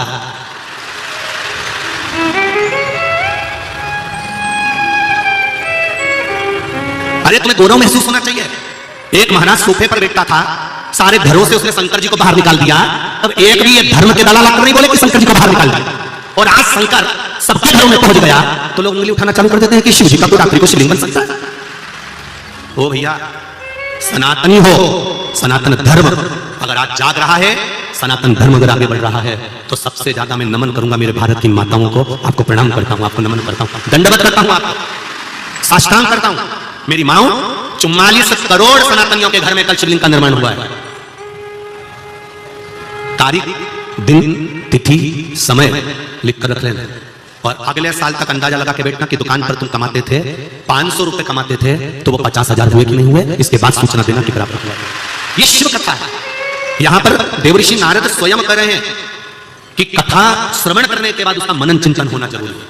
अरे तुम्हें गौरव महसूस होना चाहिए। एक महाराज सोफे पर बैठा था, सारे घरों से उसने शंकर जी को बाहर निकाल दिया। अब एक भी ये धर्म के दलाल आकर नहीं बोले कि शंकर जी को बाहर निकाल दिया, और आज शंकर सबके घरों में पहुंच गया तो लोग उंगली उठाना चालू कर देते हैं कि शिव जी का कोई रात्रि को शिवलिंग बन सकता है। ओ भैया, सनातनी हो, सनातन धर्म अगर आज जाग रहा है, सनातन धर्म अगर आगे बढ़ रहा है तो सबसे ज्यादा मैं नमन करूंगा मेरे भारत की माताओं को। आपको प्रणाम करता हूं, आपको नमन करता हूं, दंडवत करता हूं, आपको साष्टांग करता हूं। मेरी माओ, 44 करोड़ सनातनियों के घर में कल शिवलिंग का निर्माण हुआ है। तारीख, दिन, तिथि, समय लिख कर रख लेना और अगले साल तक अंदाजा लगा के बैठना कि दुकान पर तुम कमाते थे 500 रुपए कमाते थे तो वो 50,000 हुए कि नहीं हुए, इसके बाद सूचना देना कि बराबर हुआ। ये शिव कथा है। यहां पर देवऋषि नारद स्वयं कह रहे हैं कि कथा श्रवण करने के बाद उसका मनन चिंतन होना जरूरी है।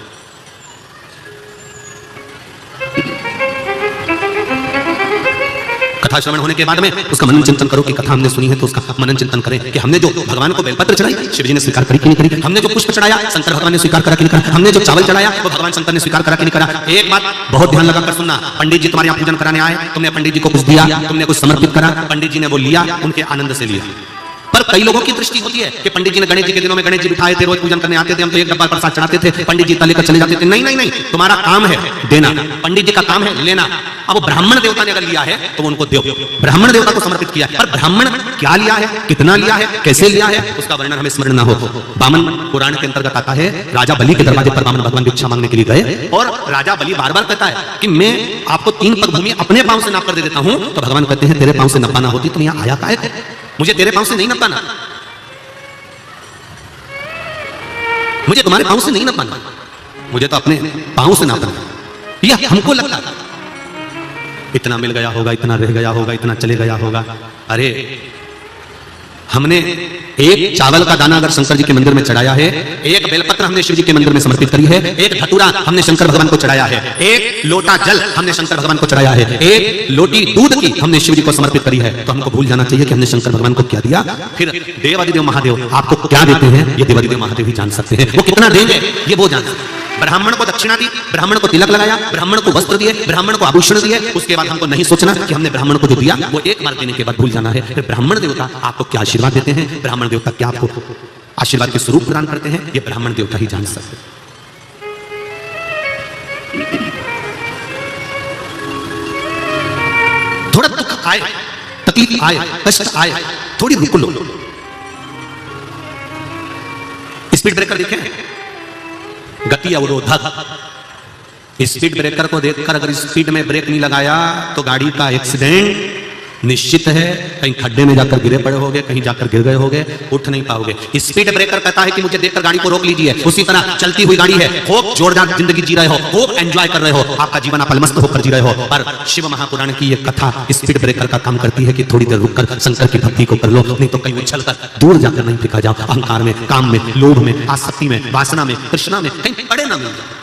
कथा श्रवण होने के बाद में उसका मनन चिंतन करो कि कथा हमने सुनी है तो उसका मनन चिंतन करें कि हमने जो भगवान को बेलपत्र चढ़ाई शिवजी ने स्वीकार करी कि नहीं करी, हमने जो पुष्प चढ़ाया शंकर भगवान ने स्वीकार करा कि नहीं करा, हमने जो चावल चढ़ाया वो भगवान शंकर ने स्वीकार करा कि नहीं करा। एक बात बहुत ध्यान लगाकर सुनना, पंडित जी तुम्हारे यहाँ पूजन कराने आए, तुमने पंडित जी को कुछ दिया, तुमने कुछ समर्पित करा, पंडित जी ने वो लिया, उनके आनंद से लिया, पर कई लोगों की दृष्टि होती है कि पंडित जी ने गणेश जी के दिनों में गणेश जी बिठाए थे, रोज पूजन करने आते थे, हम तो एक डब्बा प्रसाद चढ़ाते थे, पंडित जी लेकर चले जाते थे। नहीं नहीं नहीं, तुम्हारा काम है देना, पंडित जी का काम है लेना। अब ब्राह्मण देवता ने अगर लिया है तो उनको दो, ब्राह्मण देवता को समर्पित किया है। पर ब्राह्मण क्या लिया है, कितना लिया है, कैसे लिया है, उसका वर्णन हमें स्मरण ना हो। वामन पुराण के अंतर्गत आता है, राजा बलि के दरवाजे पर वामन भगवान भिक्षा मांगने के लिए गए और राजा बलि बार बार कहता है कि मैं आपको 3 पग भूमि अपने पांव से नाप कर दे देता हूं। तो भगवान कहते हैं तेरे पांव से नपाना होती तो यहां आया काहे, मुझे तेरे पांव से नहीं नपाना, मुझे तुम्हारे पांव से नहीं नपाना, मुझे तो अपने पांव से नापना। यह हमको लगता है इतना मिल गया होगा, इतना रह गया होगा, इतना चले गया होगा। अरे हमने एक चावल का दाना अगर शंकर जी के मंदिर में चढ़ाया है, एक बेलपत्र हमने शिव जी के मंदिर में समर्पित करी है, एक धतूरा हमने शंकर भगवान को चढ़ाया है, एक लोटा जल हमने शंकर भगवान को चढ़ाया है, एक लोटी दूध की हमने शिव जी को समर्पित करी है, तो हमको भूल जाना चाहिए कि हमने शंकर भगवान को क्या दिया। फिर देवादिदेव महादेव आपको क्या देते हैं ये देवादिदेव महादेव ही जान सकते हैं, वो कितना देंगे ये वो जान सकते हैं। ब्राह्मण को दक्षिणा दी, ब्राह्मण को तिलक लगाया, ब्राह्मण को वस्त्र दिए, ब्राह्मण को आभूषण दिए, उसके बाद हमको नहीं सोचना कि हमने ब्राह्मण को जो दिया वो एक बार देने के बाद भूल जाना है। फिर ब्राह्मण देवता आपको क्या आशीर्वाद देते हैं, ब्राह्मण देवता क्या आपको आशीर्वाद के स्वरूप प्रदान करते हैं, ये ब्राह्मण देवता ही जान सकते हैं। थोड़ा दुख आए, तकलीफ आए, कष्ट आए, थोड़ी रुक लो। स्पीड ब्रेकर देखें, गति अवरोधक, स्पीड ब्रेकर को देखकर अगर स्पीड में ब्रेक नहीं लगाया तो गाड़ी का एक्सीडेंट निश्चित है। कहीं खड्डे में जाकर गिरे पड़े होगे, कहीं जाकर गिर गए होगे, उठ नहीं पाओगे। स्पीड ब्रेकर कहता है कि मुझे देखकर गाड़ी को रोक लीजिए। उसी तरह चलती हुई गाड़ी है, खूब जोरदार जिंदगी जी रहे हो, खूब एंजॉय कर रहे हो, आपका जीवन आप अलमस्त होकर जी रहे हो, पर शिव महापुराण की यह कथा स्पीड ब्रेकर का काम करती है कि थोड़ी देर रुककर शंकर की भक्ति को कर लो, नहीं तो कहीं उछलकर दूर जाकर नहीं फेंका जाओ। अहंकार में, काम में, लोभ में, आसक्ति में, वासना में, तृष्णा में कहीं पड़े ना मिल जाओ।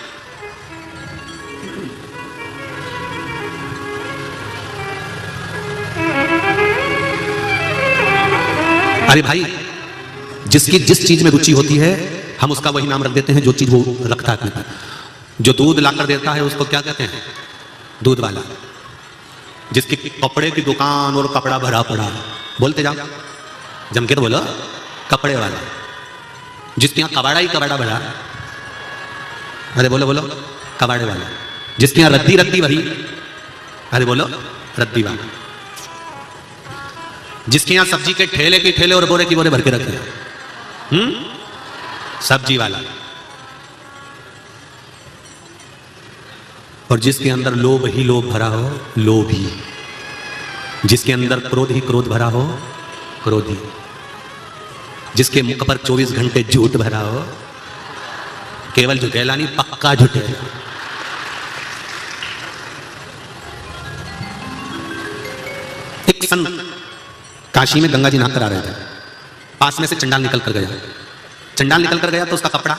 अरे भाई, जिसकी जिस चीज में रुचि होती है हम उसका वही नाम रख देते हैं जो चीज वो रखता है अपने पास। जो दूध लाकर देता है उसको क्या कहते हैं, दूध वाला। जिसकी कपड़े की दुकान और कपड़ा भरा पड़ा, बोलते जाओ जम के तो बोलो, कपड़े वाला। जिसके यहाँ कबाड़ा ही कबाड़ा भरा, अरे बोलो बोलो, कबाड़े वाला। जिसके यहाँ रद्दी रद्दी भरी, अरे बोलो, रद्दी वाला। जिसके यहां सब्जी के ठेले के ठेले और बोरे की बोरे भर के रखे, सब्जी वाला। और जिसके अंदर लोभ ही लोभ भरा हो, लोभी। जिसके अंदर क्रोध ही क्रोध भरा हो, क्रोधी। जिसके मुख पर 24 घंटे झूठ भरा हो, केवल झुठेला नहीं, पक्का झुठेला। एक संत काशी में गंगा जी नहाकर आ रहे थे, पास में से चंडाल निकल कर गया। चंडाल निकल कर गया तो उसका कपड़ा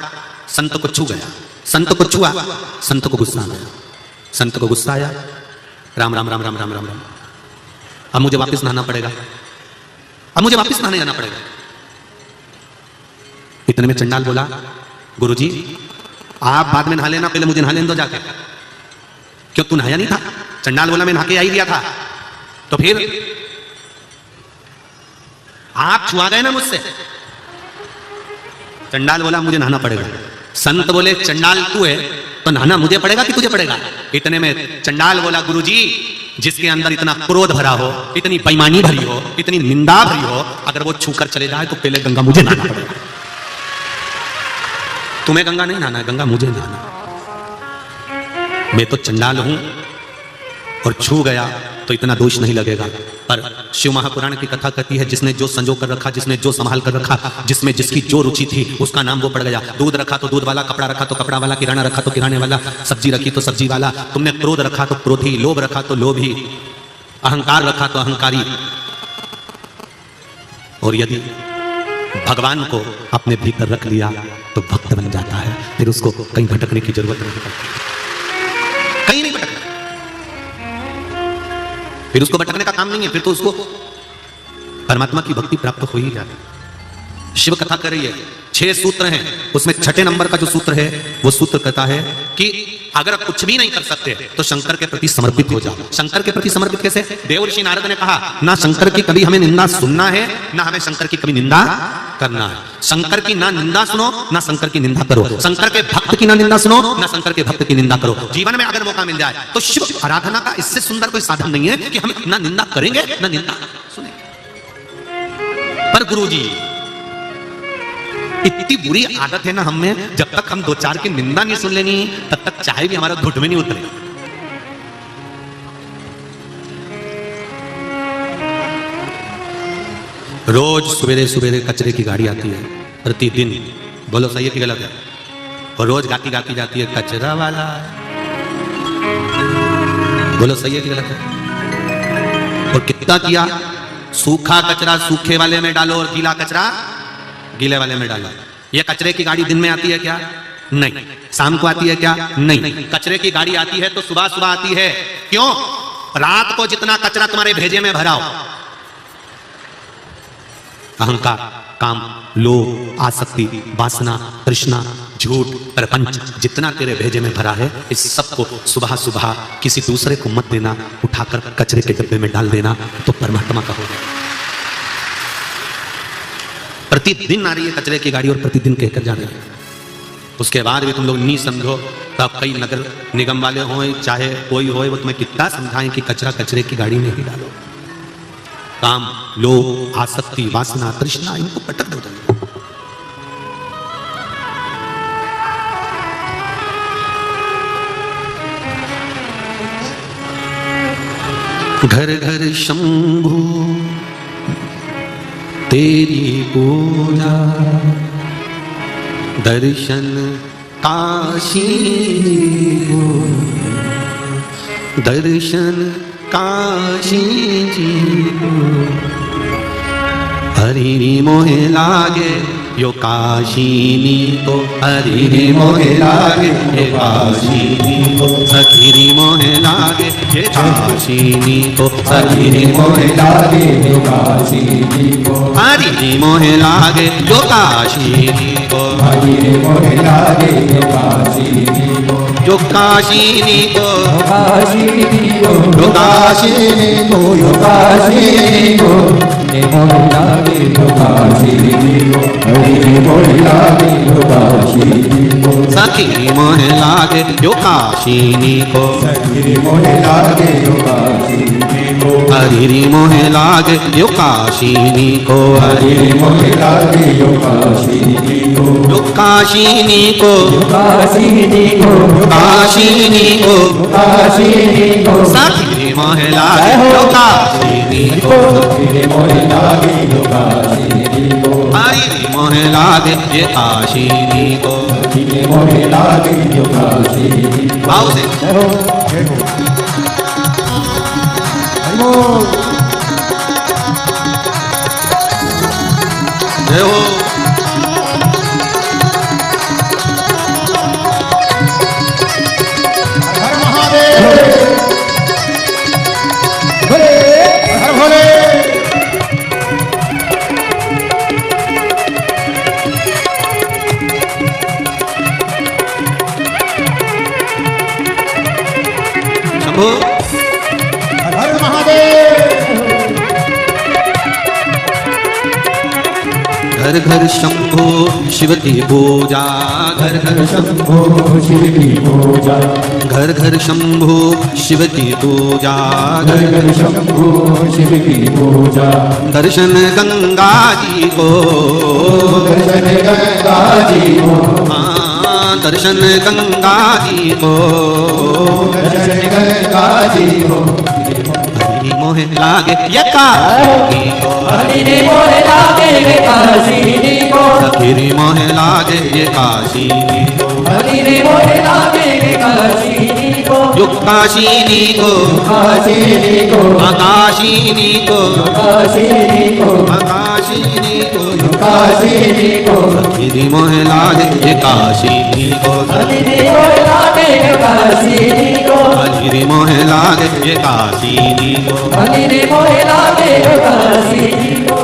संत को छू गया। संत को छुआ, संत को गुस्सा आ गया। संत को गुस्सा आया, राम राम राम राम राम राम राम, अब मुझे वापस नहाना पड़ेगा, अब मुझे वापस नहाने जाना पड़ेगा। इतने में चंडाल बोला, गुरुजी आप बाद में नहा लेना, पहले मुझे नहा लेने दो जाके। क्यों, तू नहाया नहीं था? चंडाल बोला मैं नहा के आ ही दिया था। तो फिर आप छुआ गए ना मुझसे। चंडाल बोला मुझे नहाना पड़ेगा। संत बोले चंडाल तू है तो नहाना मुझे पड़ेगा कि तुझे पड़ेगा? इतने में चंडाल बोला, गुरुजी जिसके अंदर इतना क्रोध भरा हो, इतनी बेईमानी भरी हो, इतनी निंदा भरी हो, अगर वो छूकर चले जाए तो पहले गंगा मुझे नहाना पड़ेगा। तुम्हें गंगा नहीं नहाना है, गंगा मुझे नहाना। मैं तो चंडाल हूं और छू गया तो इतना दोष नहीं लगेगा। पर शिव महापुराण की कथा कहती है जिसने जो संजो कर रखा, जिसने जो संभाल कर रखा, जिसमें जिसकी जो रुचि थी उसका नाम वो पड़ गया। दूध रखा तो दूध वाला, कपड़ा रखा तो कपड़ा वाला, किराना रखा तो किराने वाला, सब्जी रखी तो सब्जी वाला। तुमने क्रोध रखा तो क्रोधी, लोभ रखा तो लोभी, अहंकार रखा तो अहंकारी। और यदि भगवान को अपने भीतर रख लिया तो भक्त बन जाता है। फिर उसको कहीं भटकने की जरूरत नहीं पड़ती, कहीं नहीं भटकना। फिर उसको भटकने का काम नहीं है, फिर तो उसको परमात्मा की भक्ति प्राप्त हो ही जाती। शिव कथा कर रही है, 6 सूत्र हैं, उसमें 6ठे नंबर का जो सूत्र है वो सूत्र कहता है कि अगर कुछ भी नहीं कर सकते तो शंकर के प्रति समर्पित हो जाओ। शंकर के प्रति समर्पित कैसे? देवर्षि नारद ने कहा ना शंकर की कभी हमें निंदा सुनना है, ना हमें शंकर की कभी निंदा करना है। शंकर की ना निंदा सुनो, ना शंकर की निंदा करो। शंकर के भक्त की ना निंदा सुनो, ना शंकर के भक्त की निंदा करो। जीवन में अगर मौका मिल जाए तो शिव आराधना का इससे सुंदर कोई साधन नहीं है कि हम ना निंदा करेंगे ना निंदा सुनेंगे। पर गुरुजी इतनी बुरी आदत है ना हम में, जब तक हम 2-4 की निंदा नहीं सुन लेंगे तब तक चाय भी हमारा घुट में नहीं उतरेगा। रोज सवेरे सवेरे कचरे की गाड़ी आती है प्रतिदिन, बोलो सही है कि गलत है? और रोज गाती गाती जाती है कचरा वाला, बोलो सही है कि गलत है? और कितना किया? सूखा कचरा सूखे वाले में डालो और गीला कचरा गीले वाले में डालो। ये कचरे की गाड़ी दिन में आती है क्या? नहीं। शाम को आती है क्या? नहीं। कचरे की गाड़ी आती है तो सुबह सुबह आती है। क्यों? रात को जितना कचरा तुम्हारे भेजे में भराओ, अहंकार, काम, लोभ, आसक्ति, वासना, तृष्णा, झूठ, प्रपंच, जितना तेरे भेजे में भरा है इस सबको सुबह सुबह किसी दूसरे को मत देना, उठाकर कचरे के डब्बे में डाल देना तो परमात्मा का हो जाए। प्रतिदिन आ रही है कचरे की गाड़ी और प्रतिदिन कहकर जाना है। उसके बाद भी तुम लोग नहीं समझो तो अब कई नगर निगम वाले हों चाहे कोई हो, वो तुम्हें कितना समझाएं कि कचरा कचरे की गाड़ी में ही डालो। काम, लोभ, आसक्ति, वासना, तृष्णा, इनको पटक दो। घर घर शंभु तेरी पूजा, दर्शन काशी हो, दर्शन काशी जी हो। हरि मोहे लागे यो काशीनी तो, हरि मोहे लागे ये काशीनी तो, सखिरी मोहे लागे ये काशीनी तो, हरि मोहे लागे यो काशीनी तो, हरि मोहे लागे यो काशीनी तो, हरि मोहे लागे यो काशीनी तो, यो काशीनी को, काशीनी को, यो काशीनी को, यो काशीनी को, मोहे लागे यो काशीनी को, हरि मोहे लागे यो काशीनी को, सखी मोहे लागे यो काशीनी को, सखी मोहे लागे यो काशीनी को, हरि मोहे लागे यो काशीनी को, हरि मोहे लागे यो काशीनी को, यो काशीनी को, काशीनी को, काशीनी को, काशीनी को, सखी मोहे लागे यो काशीनी को, सखी मोहे लागे यो काशीनी को, हरि मोहे लागे ये काशीनी को, हरि मोहे लागे यो काशीनी को। भाव से जय हो। हर महादेव, हर भोले। शंभो हर महादेव। घर घर शंभो शिव की पूजा, घर घर शंभो शिव की पूजा, घर घर शंभो शिव की पूजा, घर घर शंभो शिव की पूजा। दर्शन गंगा जी को, दर्शन गंगा जी को, हाँ दर्शन गंगा जी को, दर्शन गंगा जी को। हरि मोहे लागे ये काशीनी को, हरि मोहे लागे ये काशीनी को, सखी मोहे लागे ये काशीनी को, हरि मोहे लागे ये काशीनी को, यो काशीनी को, काशीनी को, आकाशीनी को, काशीनी को, आकाशीनी को, काशीनी को, सखी मोहे लागे ये काशीनी को, हरि मोहे लागे ये काशीनी को, हरि मोहे लागे ये काशीनी को, हरि मोहे लागे ये काशीनी को।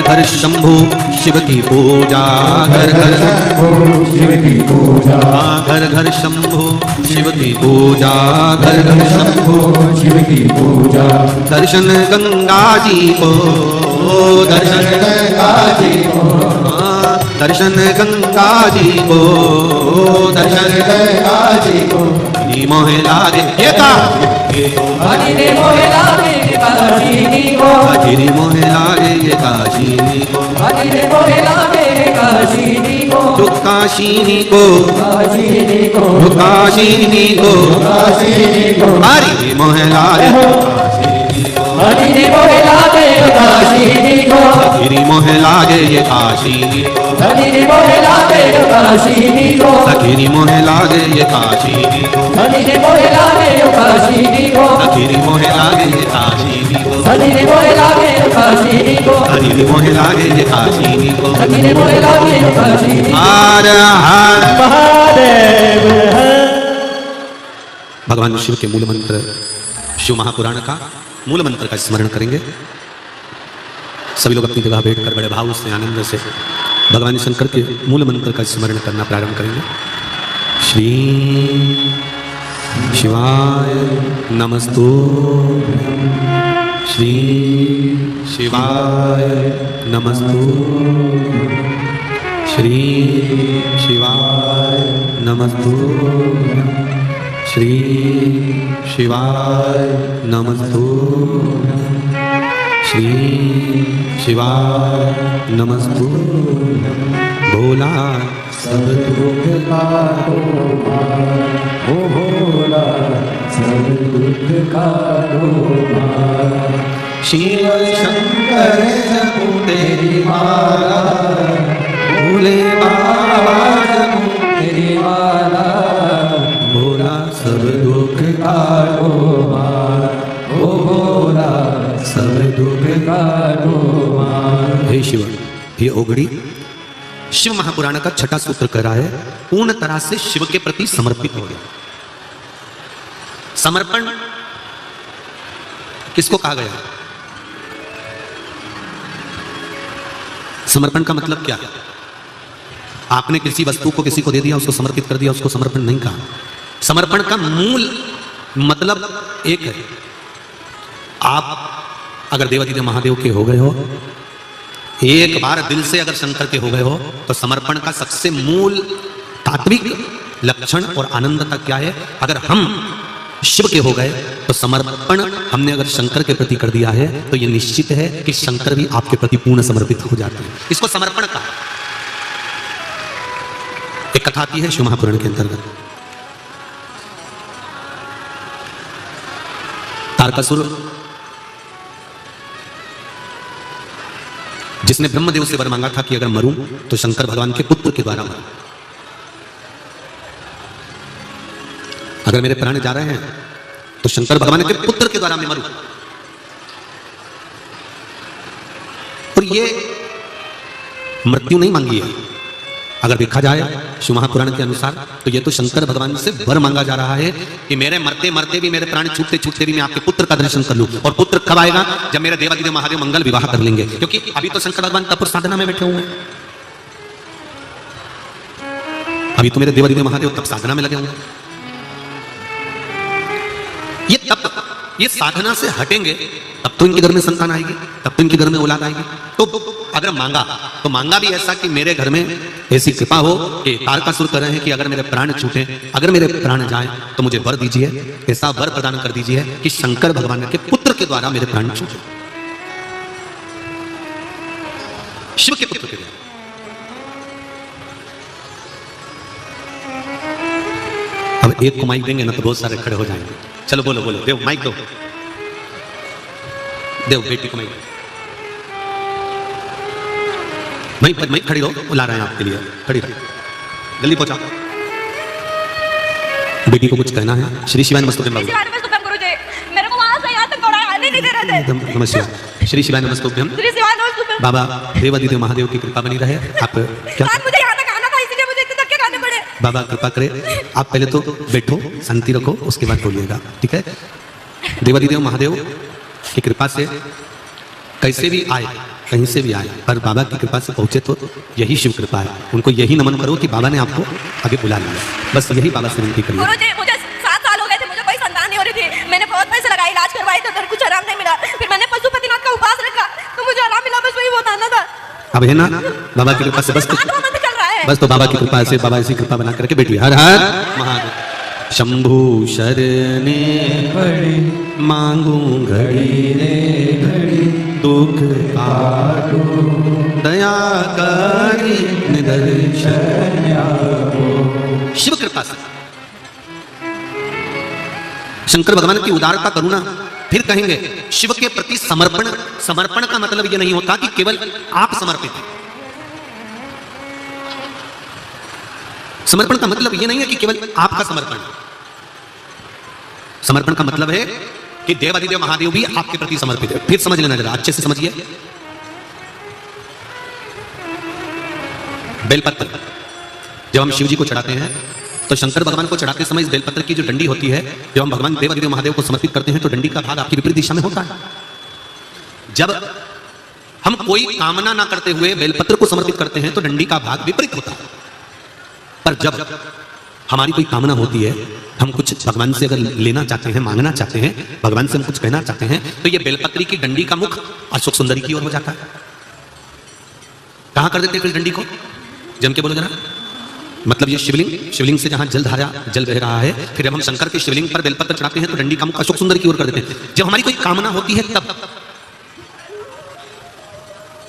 घर शंभु शिव की पूजा, घर घर शिव की पूजा, घर घर शंभु शिव की पूजा, घर घर शंभु शिव की पूजा। दर्शन गंगा जी को, दर्शन गंगा जी को, दर्शन गंगा जी को, दर्शन गंगा जी को। मोहे लागे ये का हरि मोहे लागे काशीनी को, हरि मोहे लागे ये काशीनी को, हरि मोहे लागे काशीनी को, जो काशीनी को, काशीनी को, जो काशीनी को, काशीनी को। हरि मोहे लागे हरि मोहे लागे काशीनी को, हरि मोहे लागे ये काशीनी को, हरि मोहे लागे काशीनी को, हरि मोहे लागे ये काशीनी को, हरि मोहे लागे काशीनी को, हरि मोहे लागे ये काशीनी को, हरि मोहे लागे काशीनी को, हरि मोहे लागे ये काशीनी को। हरि मोहे लागे काशीनी को। हर हर महादेव है। भगवान शिव के मूल मंत्र, शिव महापुराण का मूल मंत्र का स्मरण करेंगे। सभी लोग अपनी जगह बैठकर बड़े भाव से, आनंद से भगवान शंकर के मूल मंत्र का स्मरण करना प्रारंभ करेंगे। श्री शिवाय नमस्तुभ्यं, श्री शिवाय नमस्तुभ्यं, श्री शिवाय नमस्तुभ्यं, श्री शिवाय नमस्तुभ्यं, श्री शिवाय नमस्तुभ्यं। भोला सब दुख का ओ भोला, सब दुख का शिव शंकर जपू तेरी माला, भोले बाबा जपू तेरी माला, भोला सब दुख काटो मार, ओ भोला सब दुख काटो मार। हे शिव, ये ओगड़ी शिव महापुराण का छठा सूत्र कह रहा है, पूर्ण तरह से शिव के प्रति समर्पित हो गया। समर्पण किसको कहा गया? समर्पण का मतलब क्या है? आपने किसी वस्तु को किसी को दे दिया, उसको समर्पित कर दिया, उसको समर्पण नहीं कहा। समर्पण का मूल मतलब एक है। आप अगर देवादिदेव महादेव के हो गए हो, एक बार दिल से अगर शंकर के हो गए हो, तो समर्पण का सबसे मूल तात्विक लक्षण और आनंदता क्या है? अगर हम शिव के हो गए तो समर्पण हमने अगर शंकर के प्रति कर दिया है, तो यह निश्चित है कि शंकर भी आपके प्रति पूर्ण समर्पित हो जाते हैं। इसको समर्पण कहा। एक कथा आती है शिव महापुराण के अंतर्गत। तारकासुर, जिसने ब्रह्मदेव से वर मांगा था कि अगर मरूं तो शंकर भगवान के पुत्र के द्वारा मरूं। अगर मेरे प्राण जा रहे हैं तो शंकर भगवान के पुत्र के द्वारा मैं मरूं। और ये मृत्यु नहीं मांगी है। अगर देखा जाए शिव महापुराण के अनुसार, तो ये तो शंकर भगवान से वर मांगा जा रहा है कि मेरे मरते मरते भी, मेरे प्राण छूटते छूटते भी मैं आपके पुत्र का दर्शन कर लूं। और पुत्र कब आएगा? जब मेरे देवादिदेव महादेव मंगल विवाह कर लेंगे। क्योंकि अभी तो शंकर भगवान तप और साधना में बैठे हुए हैं। अभी तो मेरे देवादिदेव महादेव तप साधना में लगे हुए हैं। ये तप, ये साधना से हटेंगे तब तो इनके घर में संतान आएगी, तब तो इनके घर में औलाद आएगी। तो अगर मांगा तो मांगा भी ऐसा कि मेरे घर में ऐसी कृपा हो कि तारकासुर कह रहे हैं कि अगर मेरे प्राण छूटे, अगर मेरे प्राण जाएं, तो मुझे वर दीजिए, ऐसा वर प्रदान कर दीजिए कि शंकर भगवान के पुत्र के द्वारा मेरे प्राण छूटे। शिव के पुत्र के द्वारा। अब एक को माइक देंगे ना तो बहुत सारे खड़े हो जाएंगे। चलो बोलो बोलो, देव माइक दो, देव बेटी को माइक। वहीं खड़ी रहो, बुला रहे हैं आपके लिए, खड़ी रहो, जल्दी पहुंचाओ। बेटी को कुछ कहना है। श्री शिवाय नमस्तुभ्यं बाबू। मेरे को वहां से यहाँ तक आने नहीं दे रहे थे। नमस्कार। श्री शिवाय नमस्तुभ्यं। बाबा देवादिदेव महादेव की कृपा बनी रहे। आप क्या? मुझे यहाँ तक आना था, इसलिए मुझे इतने धक्के खाने पड़े। बाबा कृपा करे, आप पहले तो बैठो, शांति रखो, उसके बाद बोलिएगा, ठीक है? देवादिदेव महादेव की कृपा से कैसे भी आए कहीं से भी आए, पर बाबा की कृपा से पहुंचे तो यही शिव कृपा है। उनको यही नमन करो कि बाबा ने आपको आगे बुला लिया, बस यही बाबा से विनती करिए। गुरुजी मुझे 7 साल हो गए थे, मुझे कोई संतान नहीं हो रही थी। मैंने बहुत पैसे लगाए, इलाज करवाए थे, उधर कुछ आराम नहीं मिला। फिर मैंने पशुपतिनाथ का उपवास रखा तो मुझे आराम मिला, बस वही बताना था। अब है ना बाबा की कृपा से बस तो, 7 महीने से चल रहा है। बस तो बाबा की कृपा से, बाबा ऐसी कृपा बना करके बैठी। हर हर महादेव। शंभु शरणे पड़ी मांगू घड़ी रे घड़ी दुख काटो दया करी निदर्शन। शिव कृपा से शंकर भगवान की उदारता करुणा। फिर कहेंगे शिव के प्रति समर्पण। समर्पण का मतलब यह नहीं होता कि केवल आप समर्पित हैं। समर्पण का मतलब यह नहीं है कि केवल आपका समर्पण। समर्पण का मतलब है कि देवाधिदेव महादेव भी आपके प्रति समर्पित है। फिर समझ लेना, जरा अच्छे से समझिए। बेलपत्र जब हम शिव जी को चढ़ाते हैं तो शंकर भगवान को चढ़ाते समय इस बेलपत्र की जो डंडी होती है, जब हम भगवान देवाधिदेव महादेव को समर्पित करते हैं तो डंडी का भाग आपकी विपरीत दिशा में होता है। जब हम कोई कामना ना करते हुए बेलपत्र को समर्पित करते हैं तो डंडी का भाग विपरीत होता है। पर जब हमारी कोई कामना होती है, हम कुछ भगवान से अगर लेना चाहते हैं, मांगना चाहते हैं, भगवान से हम कुछ कहना चाहते हैं, तो ये बेलपत्री की डंडी का मुख अशोक सुंदरी की ओर हो जाता है। कहां कर देते हैं इस डंडी को? जम के बोलो जरा। मतलब ये शिवलिंग, शिवलिंग से जहां जल धारा जल बह रहा है, फिर हम शंकर के शिवलिंग पर बेलपत्र चढ़ाते हैं तो डंडी का मुख अशोक सुंदर की ओर कर देते हैं। जब हमारी कोई कामना होती है तब,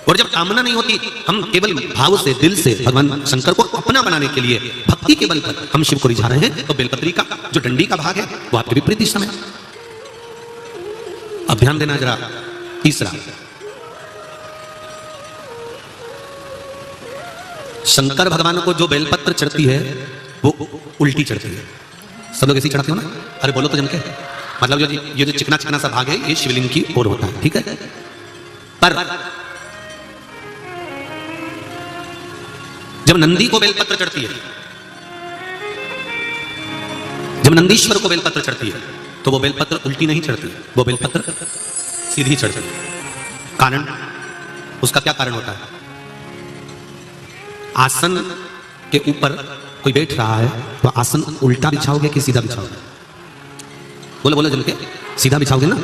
और जब कामना नहीं होती, हम केवल भाव से, दिल से भगवान शंकर को अपना बनाने के लिए भक्ति के बल पर हम शिव को रिझा रहे हैं, तो बेलपत्री का जो डंडी का भाग है वो आपके विपरीत दिशा में। अब ध्यान देना जरा। तीसरा, शंकर भगवान को जो बेलपत्र चढ़ती है वो उल्टी चढ़ती है। सब लोग ऐसे ही चढ़ाते हो ना? अरे बोलो तो जम के। मतलब ये जो चिकना चिकना सा भाग है ये शिवलिंग की ओर होता है, ठीक है। पर जब नंदी को बेलपत्र चढ़ती है, जब नंदीश्वर को बेलपत्र चढ़ती है, तो वो बेलपत्र उल्टी नहीं चढ़ती, वो बेलपत्र सीधी चढ़ती है। कारण, उसका क्या कारण होता है? आसन के ऊपर कोई बैठ रहा है तो आसन उल्टा बिछाओगे कि सीधा बिछाओगे? बोलो बोलो जम के। सीधा बिछाओगे ना?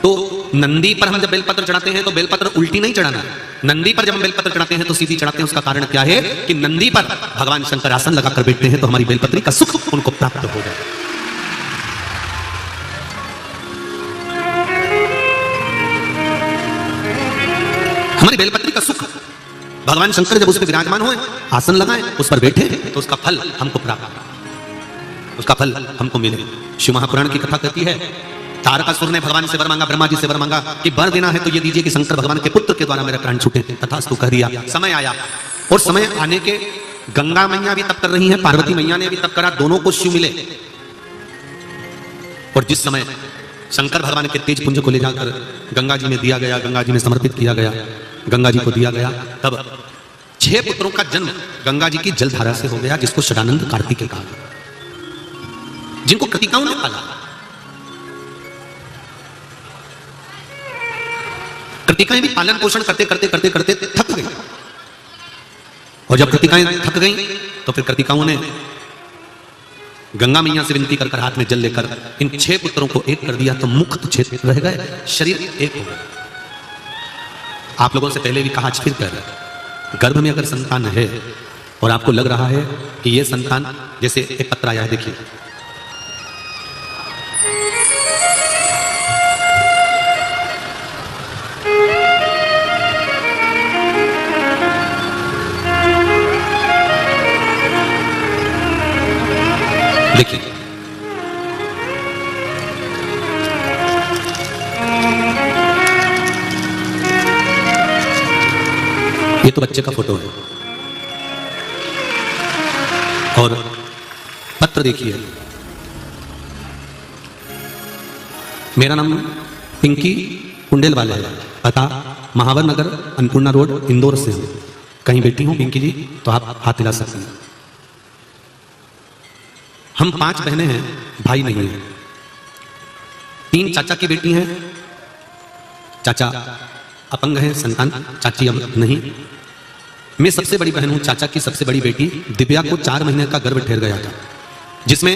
तो नंदी पर हम जब बेलपत्र चढ़ाते हैं तो बेलपत्र उल्टी नहीं चढ़ाना। नंदी पर जब हम बेलपत्र चढ़ाते हैं तो सीधी चढ़ाते हैं। उसका कारण क्या है कि नंदी पर भगवान शंकर आसन लगाकर बैठते हैं तो हमारी बेलपत्री का सुख उनको प्राप्त हो जाए। हमारी बेलपत्री का सुख भगवान शंकर जब उस पर विराजमान हुए, आसन लगाए, उस पर बैठे, तो उसका फल हमको प्राप्त, उसका फल हमको मिले। शिव महापुराण की कथा कहती है, तारकासुर ने भगवान से वर मांगा, ब्रह्मा जी से वर मांगा कि वर देना है तो ये दीजिए कि शंकर भगवान के पुत्र के द्वारा मेरा प्राण छूटे। तथास्तु कह दिया। समय आया, और समय आने के गंगा मैया भी तप कर रही है, पार्वती मैया ने भी तप करा, दोनों को शिव मिले। और जिस समय शंकर भगवान के तेज पुंज को ले जाकर गंगा जी में दिया गया, गंगा जी में समर्पित किया गया, गंगा जी को दिया गया, तब 6 पुत्रों का जन्म गंगा जी की जलधारा से हो गया, जिसको षडानंद कार्तिकेय कहा, जिनको कृतिकाओं ने पाला। कृतिकाएं भी पालन पोषण करते करते करते करते थक गई, और जब कृतिकाएं थक गई तो फिर कृतिकाओं ने गंगा मैया से विनती कर हाथ में जल लेकर इन 6 पुत्रों को एक कर दिया, तो मुख तो 6 रह गए, शरीर एक हो गया। आप लोगों से पहले भी कहा, आज फिर कह रहे, गर्भ में अगर संतान है और आपको लग रहा है कि ये संतान, जैसे एक पत्र आया है, देखिए, देखिए, ये तो बच्चे का फोटो है, और पत्र देखिए, मेरा नाम पिंकी कुंडेलवाला है, पता महावर नगर, अन्नपूर्णा रोड, इंदौर से हूं। कहीं बैठी हूं पिंकी जी तो आप हाथ हिला सकते हैं। हम 5 बहनें हैं, भाई नहीं है। 3 चाचा की बेटी हैं, चाचा अपंग है संतान, चाची अब नहीं। मैं सबसे बड़ी बहन हूं, चाचा की सबसे बड़ी बेटी दिव्या को 4 महीने का गर्भ ठहर गया था, जिसमें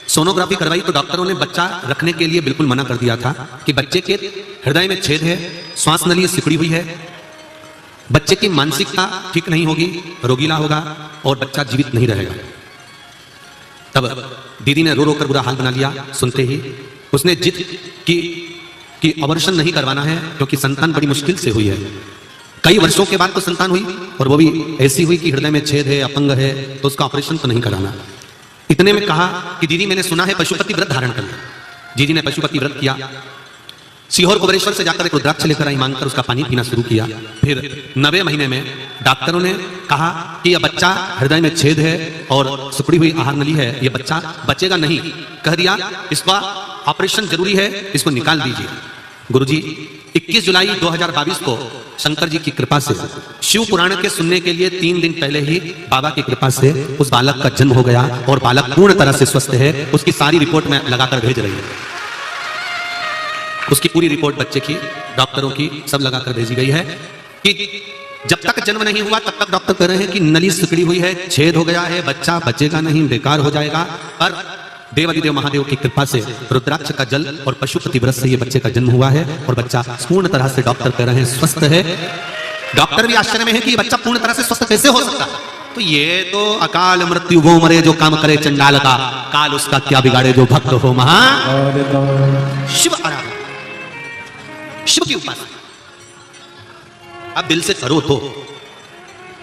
सोनोग्राफी करवाई तो डॉक्टरों ने बच्चा रखने के लिए बिल्कुल मना कर दिया था कि बच्चे के हृदय में छेद है, श्वास नली सिकुड़ी हुई है, बच्चे की मानसिकता ठीक नहीं होगी, रोगीला होगा और बच्चा जीवित नहीं रहेगा। तब दीदी ने रो रो कर बुरा हाल बना लिया। सुनते ही उसने जिद की कि ऑपरेशन नहीं करवाना है, क्योंकि संतान बड़ी मुश्किल से हुई है। कई वर्षों के बाद तो संतान हुई, और वो भी ऐसी हुई कि हृदय में छेद है, अपंग है, तो उसका ऑपरेशन तो नहीं कराना। इतने में कहा कि दीदी मैंने सुना है पशुपति व्रत धारण करना। दीदी ने पशुपति व्रत किया, सीहोर कुबरेश्वर से जाकर एक रुद्राक्ष लेकर आई, मांगकर उसका पानी पीना शुरू किया। फिर 9वें महीने में डॉक्टरों ने कहा कि यह बच्चा हृदय में छेद है और सिकुड़ी हुई आहार नली है, यह बच्चा बचेगा नहीं। कह दिया इसका ऑपरेशन जरूरी है, इसको निकाल दीजिए। गुरुजी 21 जुलाई 2022 को शंकर जी की कृपा से शिव पुराण के सुनने के लिए 3 दिन पहले ही बाबा की कृपा से उस बालक का जन्म हो गया और बालक पूर्ण तरह से स्वस्थ है। उसकी सारी रिपोर्ट मैं लगाकर भेज रही हूं। उसकी पूरी रिपोर्ट बच्चे की, डॉक्टरों की सब लगाकर भेजी गई है कि जब तक जन्म नहीं हुआ तब तक डॉक्टर कह रहे हैं कि नली सिकुड़ी हुई है, छेद हो गया है, बच्चा बचेगा नहीं, बेकार हो जाएगा। पर देवादिदेव महादेव की कृपा से रुद्राक्ष का जल और पशुपति व्रत से ये बच्चे का जन्म हुआ है और बच्चा पूर्ण तरह से, डॉक्टर कह रहे हैं, स्वस्थ है। डॉक्टर भी आश्चर्य में है कि ये बच्चा पूर्ण तरह से स्वस्थ कैसे हो सकता है। तो ये तो अकाल मृत्यु वो मरे जो काम करे चंडाल का, काल उसका क्या बिगाड़े जो भक्त हो महा शिव आराधना, शिव की उपासना। अब दिल से करो तो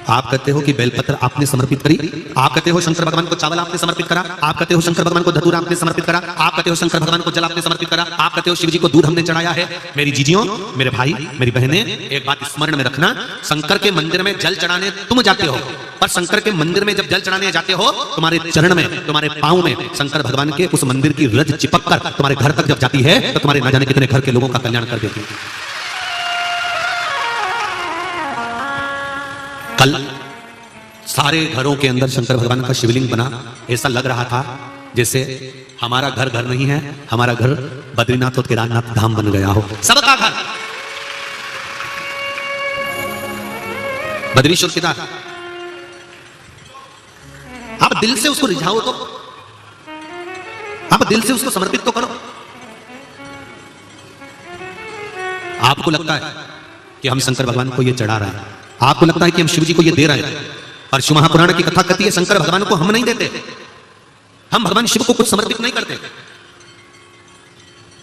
आप कहते हो कि बेलपत्र आपने समर्पित करी, आप कहते हो शंकर भगवान को चावल आपने समर्पित करा, आप कहते हो शंकर भगवान को धतूरा आपने समर्पित करा, आप कहते हो शंकर भगवान को जल आपने समर्पित करा, आप कहते हो शिव जी को दूध हमने चढ़ाया है। मेरी जीजियों, मेरे भाई, मेरी बहनें, एक बात स्मरण में रखना, शंकर के मंदिर में जल चढ़ाने तुम जाते हो, पर शंकर के मंदिर में जब जल चढ़ाने जाते हो तुम्हारे चरण में, तुम्हारे पांव में शंकर भगवान के उस मंदिर की रज चिपक कर तुम्हारे घर तक जब जाती है तो तुम्हारे न जाने कितने घर के लोगों का कल्याण कर देती है। कल सारे घरों के अंदर शंकर भगवान का शिवलिंग बना, ऐसा लग रहा था जैसे हमारा घर घर नहीं है, हमारा घर बद्रीनाथ और केदारनाथ धाम बन गया हो। सबका घर बद्रीश्वर केदार। आप दिल से उसको रिझाओ तो, आप दिल से उसको समर्पित तो करो। आपको लगता है कि हम शंकर भगवान को ये चढ़ा रहे हैं, आपको लगता है कि हम शिव जी को ये दे रहे हैं, और शिव महापुराण की कथा कहती है शंकर भगवान को हम नहीं देते, हम भगवान शिव को कुछ समर्पित नहीं करते।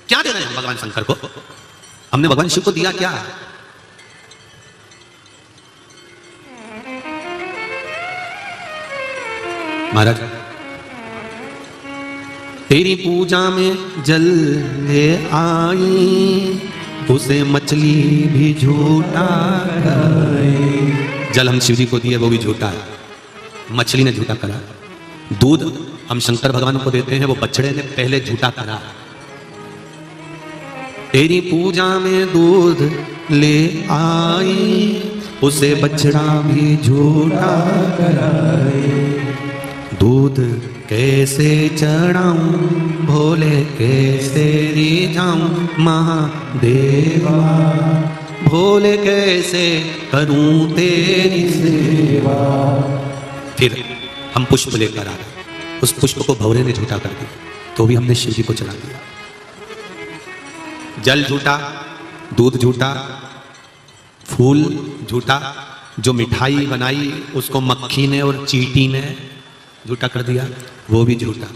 क्या दे रहे हैं हम भगवान शंकर को? हमने भगवान शिव को दिया क्या? महाराज तेरी पूजा में जल ले आई, उसे मछली भी झूठा खाए। जल हम शिव जी को दिए वो भी झूठा है, मछली ने झूठा करा। दूध हम शंकर भगवान को देते हैं, वो बछड़े ने पहले झूठा करा। तेरी पूजा में दूध ले आई, उसे बछड़ा भी झूठा कराए। दूध कैसे चढ़ाऊं भोले, कैसे रिझाऊं महादेवा, भोले कैसे करूं तेरी सेवा। फिर हम पुष्प लेकर आ गए, उस पुष्प को भौरे ने झूठा कर दिया, तो भी हमने शिव जी को चढ़ा दिया। जल झूठा, दूध झूठा, फूल झूठा, जो मिठाई बनाई उसको मक्खी ने और चींटी ने झूठा कर दिया, वो भी झूठा।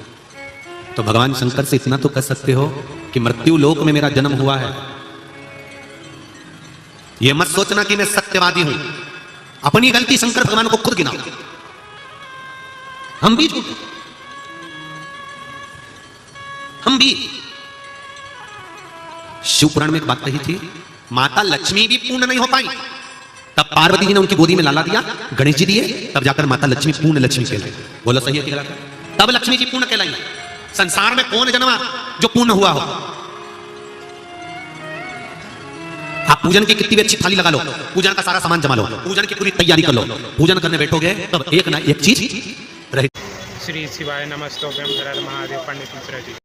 तो भगवान शंकर से इतना तो कह सकते हो कि मृत्यु लोक में मेरा जन्म हुआ है, ये मत सोचना कि मैं सत्यवादी हूं। अपनी गलती शंकर भगवान को खुद गिनाओ। हम भी झूठे, हम भी। शिव पुराण में एक बात कही थी, माता लक्ष्मी भी पूर्ण नहीं हो पाई, तब पार्वती जी ने उनकी गोदी में लाला दिया, गणेश जी दिए, तब जाकर माता लक्ष्मी पूर्ण लक्ष्मी कहलाई। बोलो सही है कि गलत है? तब लक्ष्मी जी पूर्ण कहलाई। संसार में कौन जन्मा जो पूर्ण हुआ हो? आप पूजन की कितनी भी अच्छी थाली लगा लो, पूजन का सारा सामान जमा लो, पूजन की पूरी तैयारी कर लो, पूजन करने बैठोगे तब एक ना एक चीज रहे। श्री शिवाय नमस्तोभ्यम हर हर महादेव। पंडित मिश्रा जी।